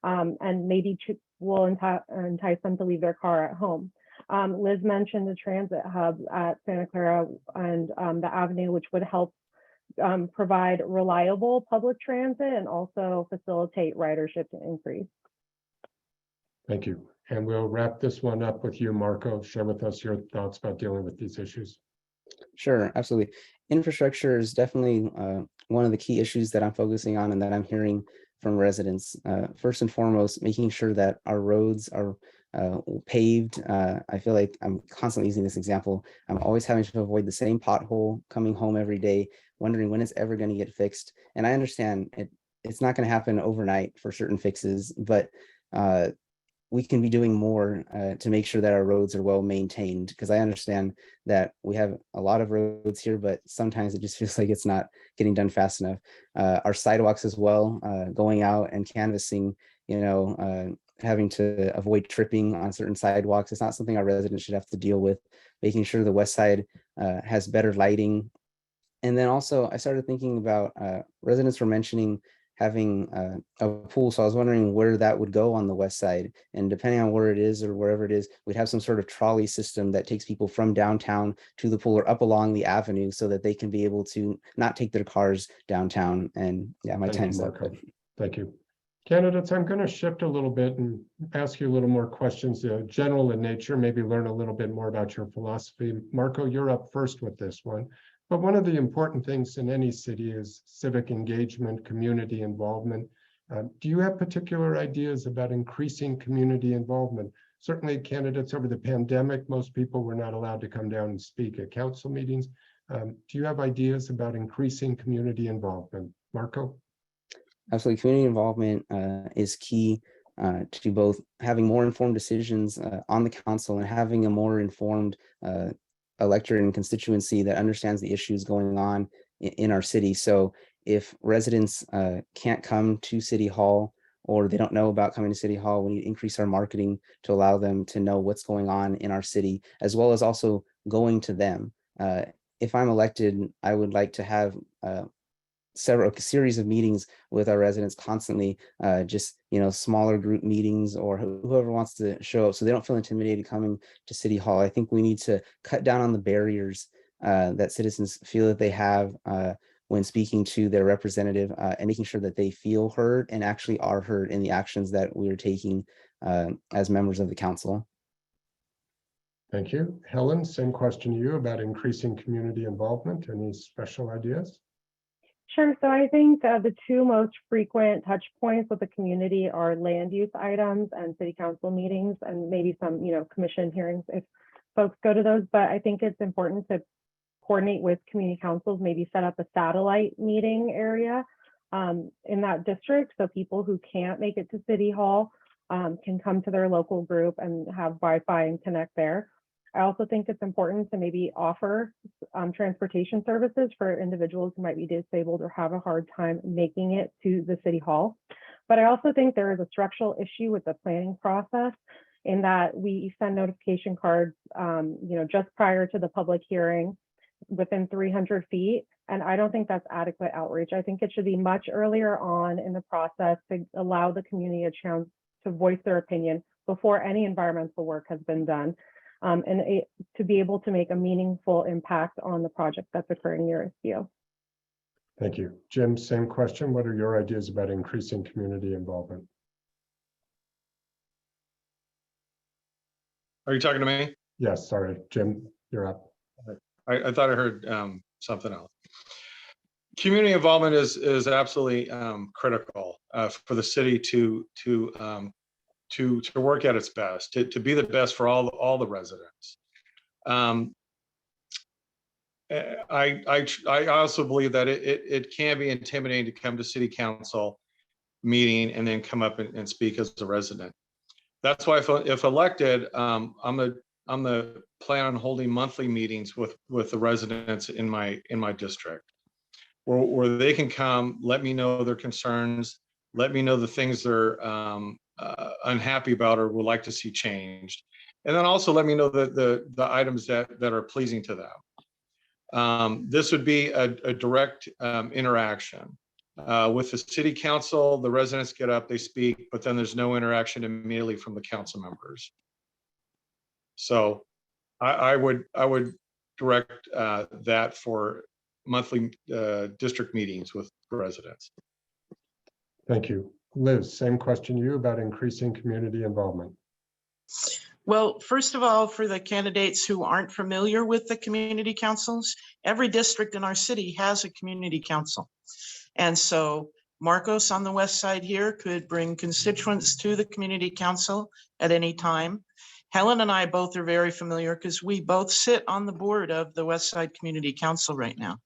and maybe will entice them to leave their car at home. Liz mentioned the transit hub at Santa Clara and the Avenue, which would help provide reliable public transit and also facilitate ridership to increase. Thank you. And we'll wrap this one up with you, Marco. Share with us your thoughts about dealing with these issues. Sure, absolutely. Infrastructure is definitely one of the key issues that I'm focusing on and that I'm hearing from residents. First and foremost, making sure that our roads are paved. I feel like I'm constantly using this example. I'm always having to avoid the same pothole coming home every day, wondering when it's ever going to get fixed. And I understand it's not going to happen overnight for certain fixes, but we can be doing more to make sure that our roads are well maintained, because I understand that we have a lot of roads here, but sometimes it just feels like it's not getting done fast enough. Our sidewalks as well, going out and canvassing, having to avoid tripping on certain sidewalks. It's not something our residents should have to deal with. Making sure the West Side has better lighting. And then also I started thinking about residents were mentioning having a pool. So I was wondering where that would go on the west side. And depending on where it is or wherever it is, we'd have some sort of trolley system that takes people from downtown to the pool or up along the avenue so that they can be able to not take their cars downtown. And yeah, my Thank time's you, up. Marco. Thank you. Candidates, I'm going to shift a little bit and ask you a little more questions, general in nature, maybe learn a little bit more about your philosophy. Marco, you're up first with this one. But one of the important things in any city is civic engagement, community involvement. Do you have particular ideas about increasing community involvement? Certainly candidates over the pandemic, most people were not allowed to come down and speak at council meetings. Do you have ideas about increasing community involvement? Marco? Absolutely. Community involvement is key to both having more informed decisions on the council and having a more informed electorate and constituency that understands the issues going on in our city. So if residents can't come to City Hall or they don't know about coming to City Hall, we need to increase our marketing to allow them to know what's going on in our city, as well as also going to them. If I'm elected, I would like to have a series of meetings with our residents constantly, just smaller group meetings or whoever wants to show up so they don't feel intimidated coming to City Hall. I think we need to cut down on the barriers that citizens feel that they have when speaking to their representative and making sure that they feel heard and actually are heard in the actions that we are taking as members of the council. Thank you. Helen, same question to you about increasing community involvement. Any special ideas? Sure. So I think the two most frequent touch points with the community are land use items and city council meetings, and maybe some, commission hearings if folks go to those. But I think it's important to coordinate with community councils, maybe set up a satellite meeting area in that district, so people who can't make it to City Hall can come to their local group and have Wi-Fi and connect there. I also think it's important to maybe offer transportation services for individuals who might be disabled or have a hard time making it to the City Hall. But I also think there is a structural issue with the planning process in that we send notification cards, just prior to the public hearing within 300 feet. And I don't think that's adequate outreach. I think it should be much earlier on in the process to allow the community a chance to voice their opinion before any environmental work has been done. To be able to make a meaningful impact on the project that's occurring nearest you. Thank you. Jim, same question. What are your ideas about increasing community involvement? Are you talking to me? Yes, sorry, Jim, you're up. I thought I heard something else. Community involvement is absolutely critical for the city to work at its best, to be the best for all the residents. I also believe that it can be intimidating to come to city council meeting and then come up and speak as a resident. That's why if elected, I'm the plan on holding monthly meetings with the residents in my district, where they can come, let me know their concerns, let me know the things they're unhappy about or would like to see changed, and then also let me know the items that are pleasing to them. This would be a direct interaction with the city council. The residents get up, they speak, but then there's no interaction immediately from the council members. So I would direct that for monthly district meetings with residents. Thank you. Liz, same question to you about increasing community involvement. Well, first of all, for the candidates who aren't familiar with the community councils, every district in our city has a community council. And so Marcos on the west side here could bring constituents to the community council at any time. Helen and I both are very familiar because we both sit on the board of the West Side Community Council right now.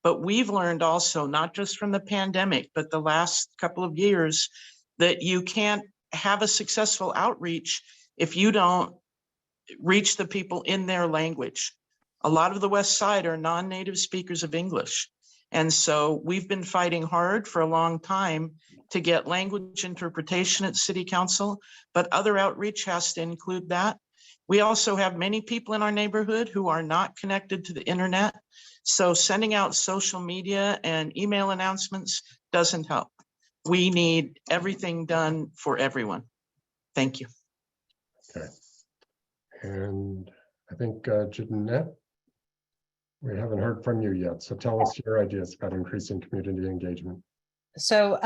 But we've learned also, not just from the pandemic, but the last couple of years, that you can't have a successful outreach if you don't reach the people in their language. A lot of the West Side are non-native speakers of English. And so we've been fighting hard for a long time to get language interpretation at City Council, but other outreach has to include that. We also have many people in our neighborhood who are not connected to the internet. So sending out social media and email announcements doesn't help. we need everything done for everyone. Thank you. Okay. And I think Jeanette, we haven't heard from you yet. So tell us your ideas about increasing community engagement. So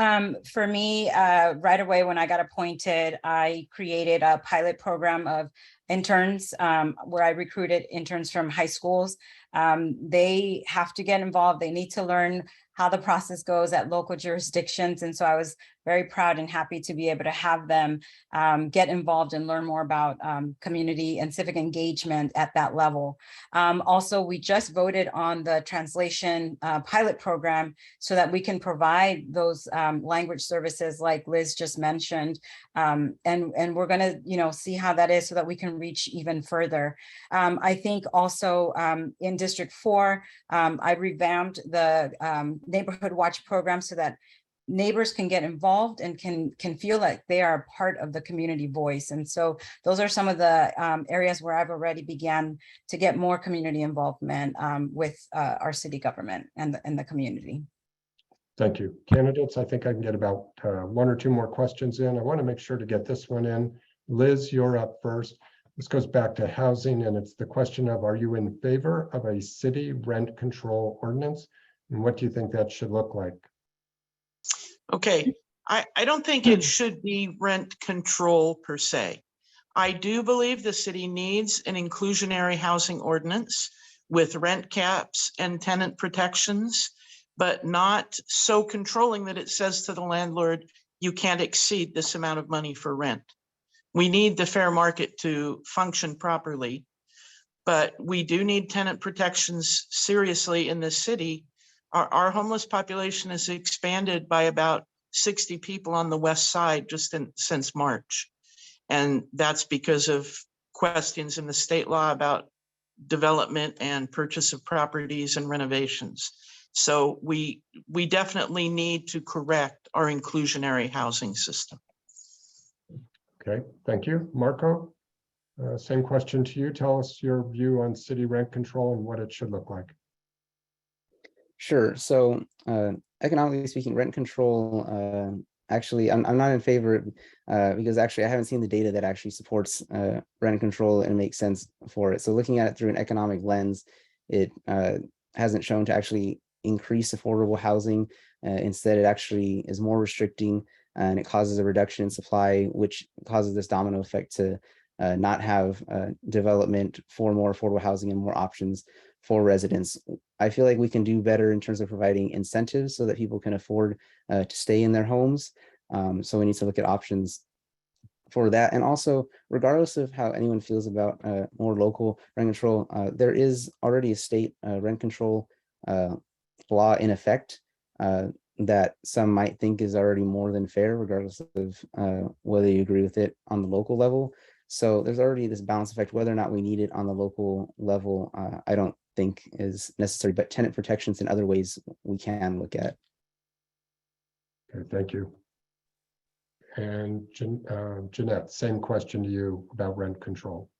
for me, right away when I got appointed, I created a pilot program of interns where I recruited interns from high schools. They have to get involved. They need to learn how the process goes at local jurisdictions. And so I was very proud and happy to be able to have them get involved and learn more about community and civic engagement at that level. Also, we just voted on the translation pilot program so that we can provide those language services like Liz just mentioned. And we're gonna, see how that is so that we can reach even further. I think also in District 4, I revamped the Neighborhood Watch program so that neighbors can get involved and can feel like they are part of the community voice. And so those are some of the areas where I've already began to get more community involvement with our city government and the community. Thank you. Candidates, I think I can get about one or two more questions in. I want to make sure to get this one in. Liz, you're up first. This goes back to housing, and it's the question of, are you in favor of a city rent control ordinance? And what do you think that should look like? Okay, I don't think it should be rent control per se. I do believe the city needs an inclusionary housing ordinance with rent caps and tenant protections, but not so controlling that it says to the landlord, you can't exceed this amount of money for rent. We need the fair market to function properly, but we do need tenant protections seriously in this city. Our homeless population has expanded by about 60 people on the west side just since March. And that's because of questions in the state law about development and purchase of properties and renovations. So we definitely need to correct our inclusionary housing system. Okay, thank you. Marco, same question to you. Tell us your view on city rent control and what it should look like. Sure. So economically speaking, rent control, actually, I'm not in favor because actually I haven't seen the data that actually supports rent control and makes sense for it. So looking at it through an economic lens, it hasn't shown to actually increase affordable housing. Instead, it actually is more restricting and it causes a reduction in supply, which causes this domino effect to not have development for more affordable housing and more options for residents. I feel like we can do better in terms of providing incentives so that people can afford to stay in their homes. So we need to look at options for that. And also, regardless of how anyone feels about more local rent control, there is already a state rent control law in effect that some might think is already more than fair, regardless of whether you agree with it on the local level. So there's already this balance effect. Whether or not we need it on the local level, I don't think is necessary, but tenant protections and other ways we can look at. Okay, thank you. And Jeanette, same question to you about rent control.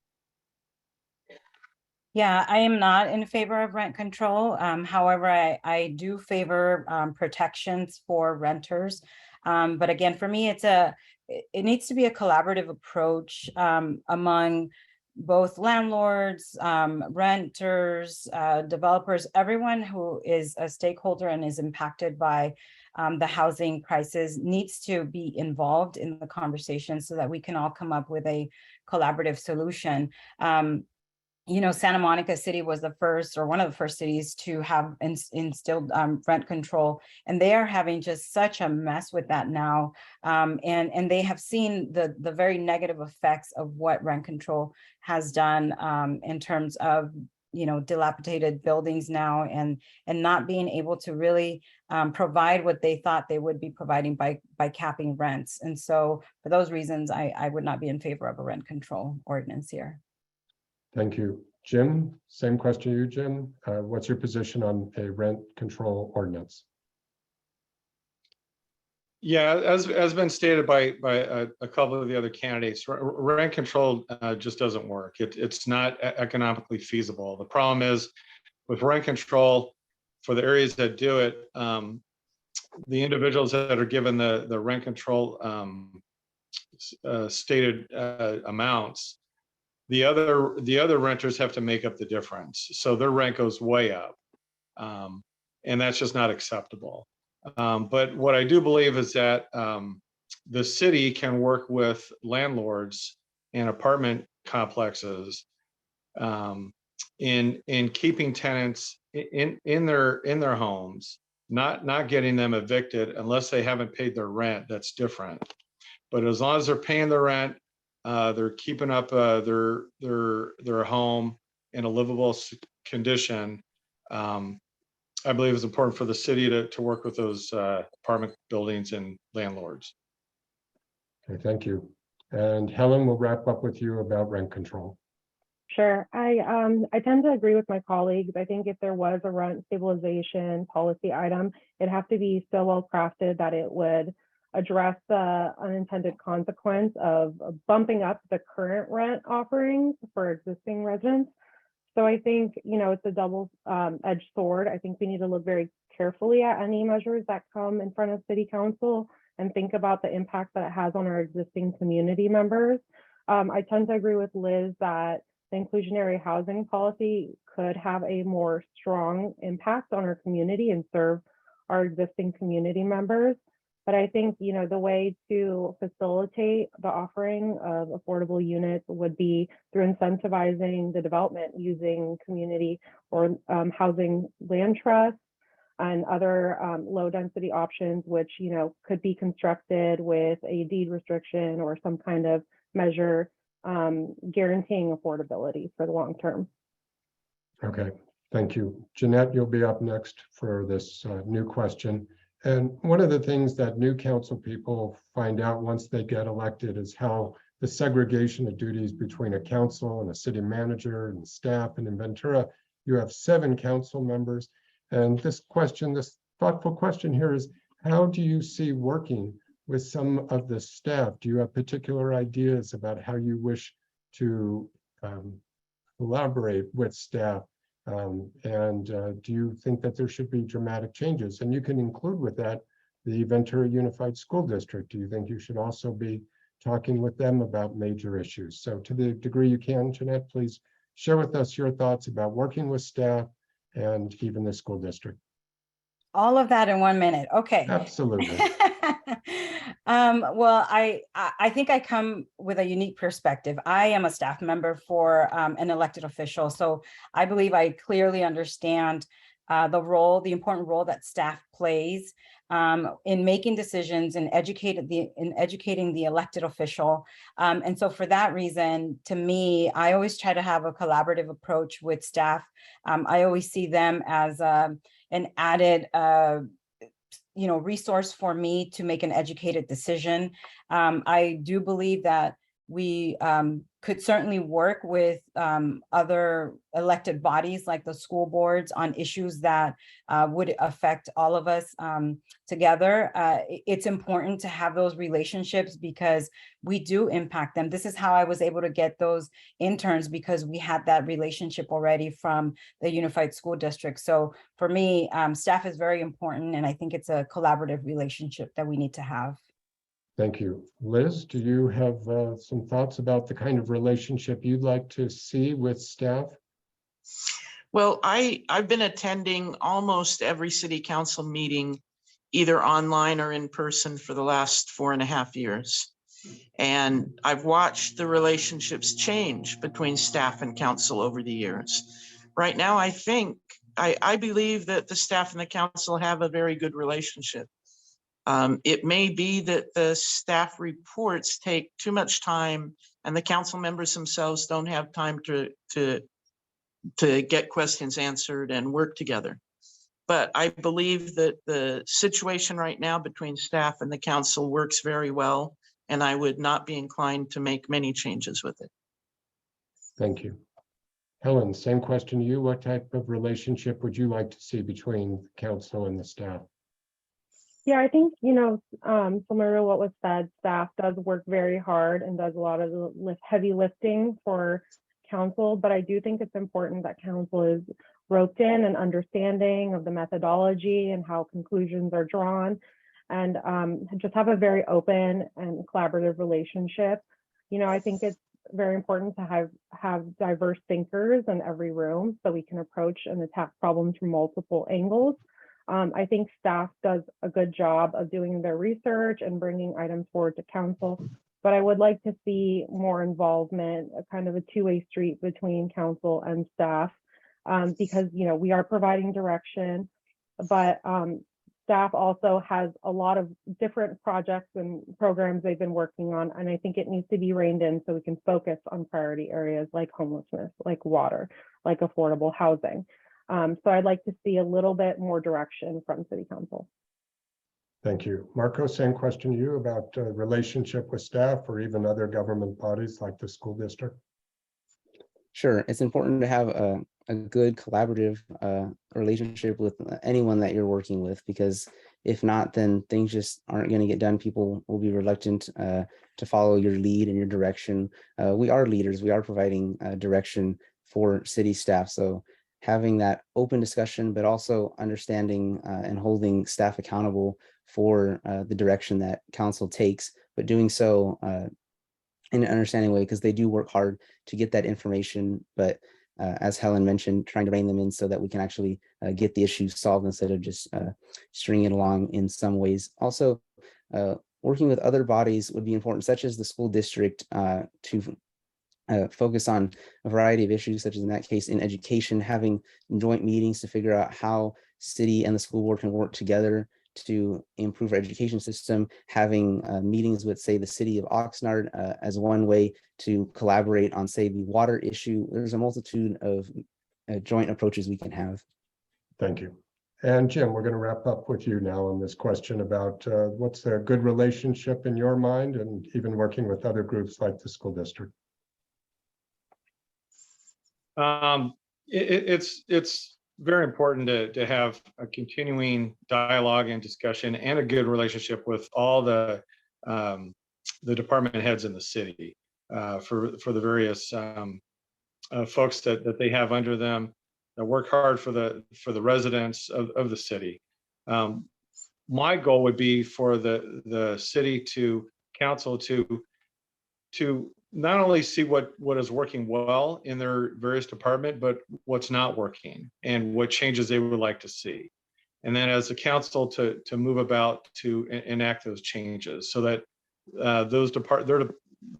Yeah, I am not in favor of rent control. However, I do favor protections for renters. But again, for me, it needs to be a collaborative approach among both landlords, renters, developers, everyone who is a stakeholder and is impacted by the housing crisis needs to be involved in the conversation so that we can all come up with a collaborative solution. Santa Monica City was the first or one of the first cities to have instilled rent control, and they are having just such a mess with that now. And they have seen the very negative effects of what rent control has done in terms of dilapidated buildings now and not being able to really provide what they thought they would be providing by capping rents. And so for those reasons, I would not be in favor of a rent control ordinance here. Thank you. Jim, same question to you, Jim. What's your position on a rent control ordinance? Yeah, as been stated by a couple of the other candidates, rent control just doesn't work. It's not economically feasible. The problem is with rent control for the areas that do it, individuals that are given the rent control stated amounts, the other renters have to make up the difference. So their rent goes way up. And that's just not acceptable. But what I do believe is that the city can work with landlords and apartment complexes in keeping tenants in their homes, not getting them evicted unless they haven't paid their rent. That's different. But as long as they're paying their rent, they're keeping up their home in a livable condition. I believe it's important for the city to work with those apartment buildings and landlords. Okay, thank you. And Helen will wrap up with you about rent control. Sure. I tend to agree with my colleagues. I think if there was a rent stabilization policy item, it'd have to be so well crafted that it would address the unintended consequence of bumping up the current rent offerings for existing residents. So I think, it's a double-edged sword. I think we need to look very carefully at any measures that come in front of City Council and think about the impact that it has on our existing community members. I tend to agree with Liz that the inclusionary housing policy could have a more strong impact on our community and serve our existing community members. But I think, the way to facilitate the offering of affordable units would be through incentivizing the development using community or housing land trusts and other low density options, which, could be constructed with a deed restriction or some kind of measure guaranteeing affordability for the long term. Okay, thank you. Jeanette, you'll be up next for this new question. And one of the things that new council people find out once they get elected is how the segregation of duties between a council and a city manager and staff. And in Ventura, you have 7 council members. And this thoughtful question here is, how do you see working with some of the staff? Do you have particular ideas about how you wish to collaborate with staff? Do you think that there should be dramatic changes? And you can include with that the Ventura Unified School District. Do you think you should also be talking with them about major issues? So to the degree you can, Jeanette, please share with us your thoughts about working with staff and even the school district. All of that in 1 minute. Okay. Absolutely. Well, I think I come with a unique perspective. I am a staff member for an elected official, so I believe I clearly understand the important role that staff plays in making decisions and educating the elected official. And so for that reason, to me, I always try to have a collaborative approach with staff. I always see them as an added resource for me to make an educated decision. I do believe that we could certainly work with other elected bodies like the school boards on issues that would affect all of us together. It's important to have those relationships because we do impact them. This is how I was able to get those interns, because we had that relationship already from the Unified School District. So for me, staff is very important, and I think it's a collaborative relationship that we need to have. Thank you. Liz, do you have some thoughts about the kind of relationship you'd like to see with staff? Well, I've been attending almost every city council meeting, either online or in person, for the last 4.5 years. And I've watched the relationships change between staff and council over the years. Right now, I believe that the staff and the council have a very good relationship. It may be that the staff reports take too much time and the council members themselves don't have time to get questions answered and work together. But I believe that the situation right now between staff and the council works very well, and I would not be inclined to make many changes with it. Thank you. Helen, same question to you. What type of relationship would you like to see between the council and the staff? Yeah, I think, similar to what was said, staff does work very hard and does a lot of the heavy lifting for council, but I do think it's important that council is roped in and understanding of the methodology and how conclusions are drawn, and just have a very open and collaborative relationship. I think it's very important to have diverse thinkers in every room so we can approach and attack problems from multiple angles. I think staff does a good job of doing their research and bringing items forward to council, but I would like to see more involvement, a kind of a two-way street between council and staff, because we are providing direction, but staff also has a lot of different projects and programs they've been working on, and I think it needs to be reined in so we can focus on priority areas like homelessness, like water, like affordable housing. So I'd like to see a little bit more direction from City Council. Thank you. Marco, same question to you about relationship with staff or even other government bodies like the school district. Sure, it's important to have a good collaborative relationship with anyone that you're working with, because if not, then things just aren't going to get done. People will be reluctant to follow your lead and your direction. We are leaders. We are providing direction for city staff. So having that open discussion, but also understanding and holding staff accountable for the direction that council takes, but doing so in an understanding way, because they do work hard to get that information. But as Helen mentioned, trying to rein them in so that we can actually get the issues solved instead of just stringing it along in some ways. Also, working with other bodies would be important, such as the school district, to focus on a variety of issues, such as in that case in education, having joint meetings to figure out how city and the school board can work together to improve our education system, having meetings with, say, the city of Oxnard as one way to collaborate on, say, the water issue. There's a multitude of joint approaches we can have. Thank you. And Jim, we're going to wrap up with you now on this question about what's a good relationship in your mind, and even working with other groups like the school district. It's very important to have a continuing dialogue and discussion and a good relationship with all the department heads in the city for the various folks that they have under them that work hard for the residents of the city. My goal would be for the city council to not only see what is working well in their various department, but what's not working and what changes they would like to see. And then as a council to move about to enact those changes so that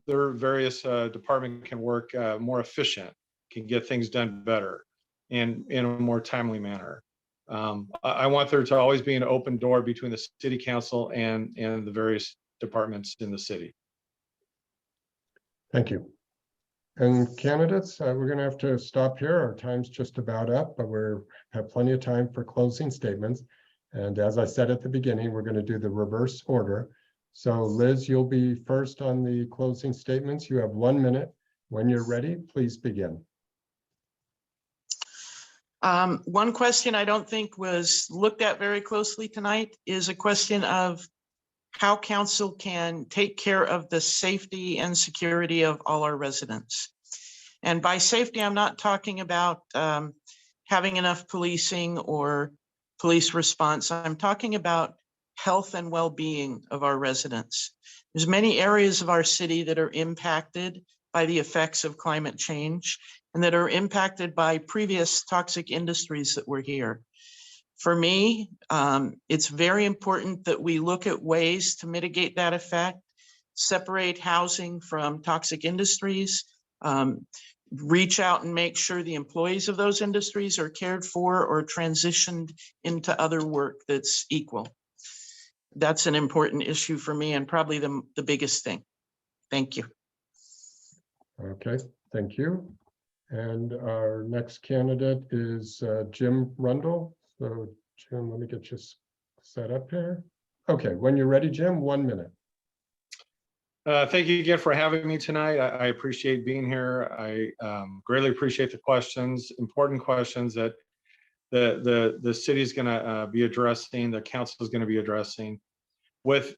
their various department can work more efficient, can get things done better and in a more timely manner. I want there to always be an open door between the city council and the various departments in the city. Thank you. And candidates, we're going to have to stop here. Our time's just about up, but we have plenty of time for closing statements. And as I said at the beginning, we're going to do the reverse order. So Liz, you'll be first on the closing statements. You have 1 minute. When you're ready, please begin. One question I don't think was looked at very closely tonight is a question of how council can take care of the safety and security of all our residents. And by safety, I'm not talking about having enough policing or police response. I'm talking about health and well-being of our residents. There's many areas of our city that are impacted by the effects of climate change and that are impacted by previous toxic industries that were here. For me, it's very important that we look at ways to mitigate that effect, separate housing from toxic industries, reach out and make sure the employees of those industries are cared for or transitioned into other work that's equal. That's an important issue for me and probably the biggest thing. Thank you. Okay, thank you. And our next candidate is Jim Rundle. So Jim, let me get you set up here. Okay, when you're ready, Jim, 1 minute. Thank you again for having me tonight. I appreciate being here. I greatly appreciate the questions, important questions that the city is going to be addressing, the council is going to be addressing with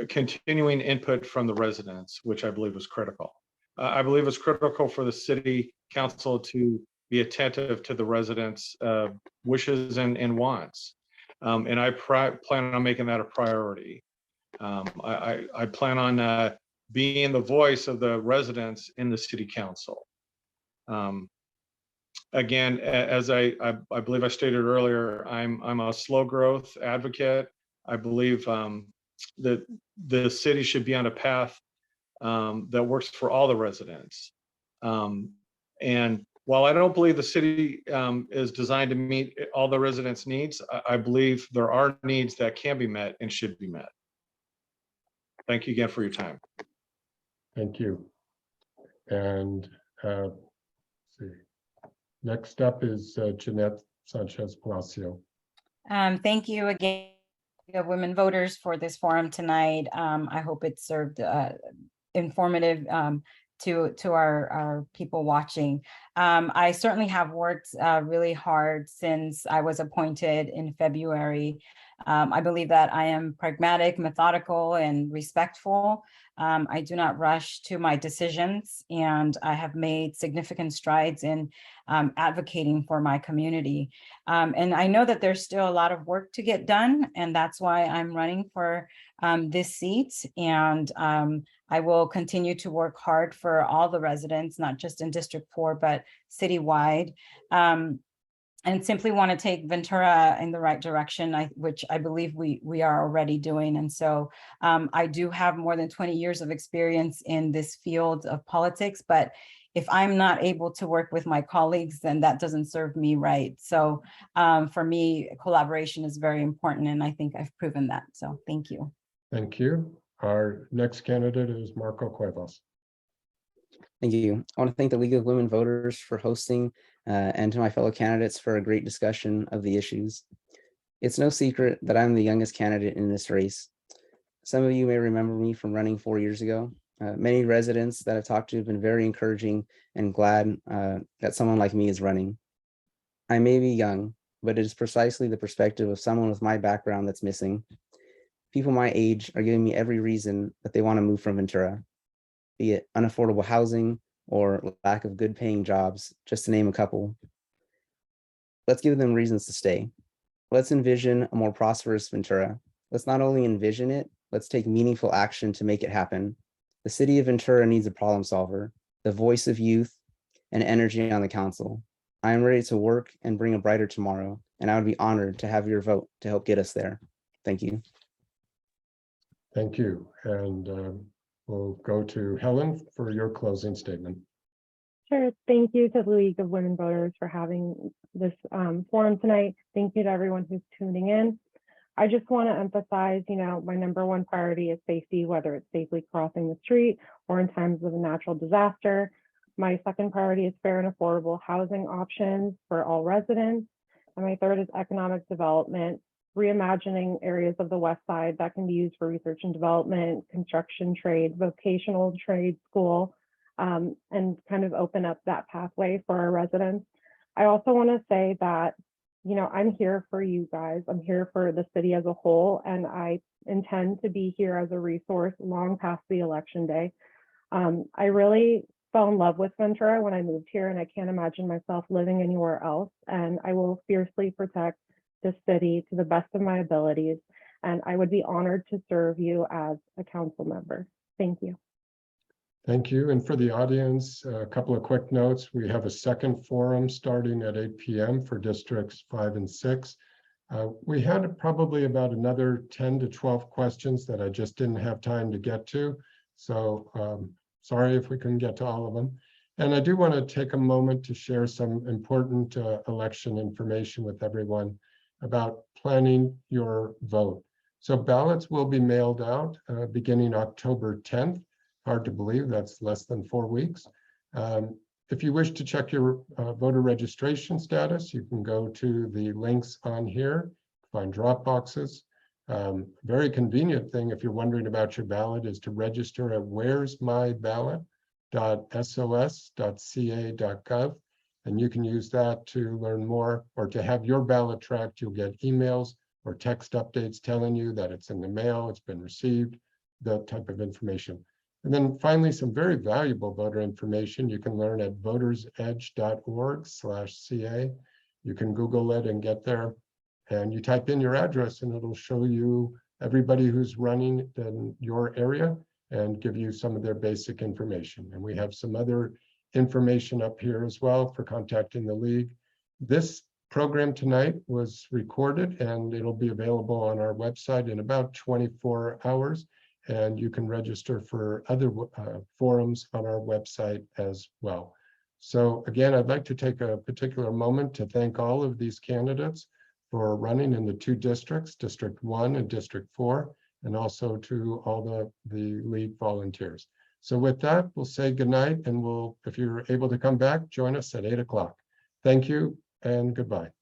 continuing input from the residents, which I believe was critical. I believe it's critical for the city council to be attentive to the residents' wishes and wants. And I plan on making that a priority. I plan on being the voice of the residents in the city council. Again, as I believe I stated earlier, I'm a slow growth advocate. I believe that the city should be on a path that works for all the residents. And while I don't believe the city is designed to meet all the residents' needs, I believe there are needs that can be met and should be met. Thank you again for your time. Thank you. And let's see. Next up is Jeanette Sanchez Palacio. Thank you again, women voters, for this forum tonight. I hope it served informative to our people watching. I certainly have worked really hard since I was appointed in February. I believe that I am pragmatic, methodical, and respectful. I do not rush to my decisions, and I have made significant strides in advocating for my community. And I know that there's still a lot of work to get done, and that's why I'm running for this seat. And I will continue to work hard for all the residents, not just in District 4, but citywide. And simply want to take Ventura in the right direction, which I believe we are already doing. And so I do have more than 20 years of experience in this field of politics, but if I'm not able to work with my colleagues, then that doesn't serve me right. So for me, collaboration is very important, and I think I've proven that. So thank you. Thank you. Our next candidate is Marco Cuevas. Thank you. I want to thank the League of Women Voters for hosting and to my fellow candidates for a great discussion of the issues. It's no secret that I'm the youngest candidate in this race. Some of you may remember me from running 4 years ago. Many residents that I've talked to have been very encouraging and glad that someone like me is running. I may be young, but it is precisely the perspective of someone with my background that's missing. People my age are giving me every reason that they want to move from Ventura, be it unaffordable housing or lack of good paying jobs, just to name a couple. Let's give them reasons to stay. Let's envision a more prosperous Ventura. Let's not only envision it, let's take meaningful action to make it happen. The city of Ventura needs a problem solver, the voice of youth, and energy on the council. I am ready to work and bring a brighter tomorrow, and I would be honored to have your vote to help get us there. Thank you. Thank you. And we'll go to Helen for your closing statement. Sure. Thank you to the League of Women Voters for having this forum tonight. Thank you to everyone who's tuning in. I just want to emphasize, my number one priority is safety, whether it's safely crossing the street or in times of a natural disaster. My second priority is fair and affordable housing options for all residents. And my third is economic development, reimagining areas of the West Side that can be used for research and development, construction trade, vocational trade school, and kind of open up that pathway for our residents. I also want to say that, I'm here for you guys. I'm here for the city as a whole, and I intend to be here as a resource long past the election day. I really fell in love with Ventura when I moved here, and I can't imagine myself living anywhere else. And I will fiercely protect the city to the best of my abilities. And I would be honored to serve you as a council member. Thank you. Thank you. And for the audience, a couple of quick notes. We have a second forum starting at 8 p.m. for districts 5 and 6. We had probably about another 10 to 12 questions that I just didn't have time to get to. So sorry if we couldn't get to all of them. And I do want to take a moment to share some important election information with everyone about planning your vote. So ballots will be mailed out beginning October 10th. Hard to believe that's less than 4 weeks. If you wish to check your voter registration status, you can go to the links on here, find drop boxes. Very convenient thing if you're wondering about your ballot is to register at where'smyballot.sos.ca.gov. And you can use that to learn more or to have your ballot tracked. You'll get emails or text updates telling you that it's in the mail, it's been received, that type of information. And then finally, some very valuable voter information you can learn at votersedge.org/CA. You can Google it and get there. And you type in your address and it'll show you everybody who's running in your area and give you some of their basic information. And we have some other information up here as well for contacting the league. This program tonight was recorded and it'll be available on our website in about 24 hours. And you can register for other forums on our website as well. So again, I'd like to take a particular moment to thank all of these candidates for running in the two districts, District 1 and District 4, and also to all the league volunteers. So with that, we'll say goodnight, and if you're able to come back, join us at 8 o'clock. Thank you and goodbye.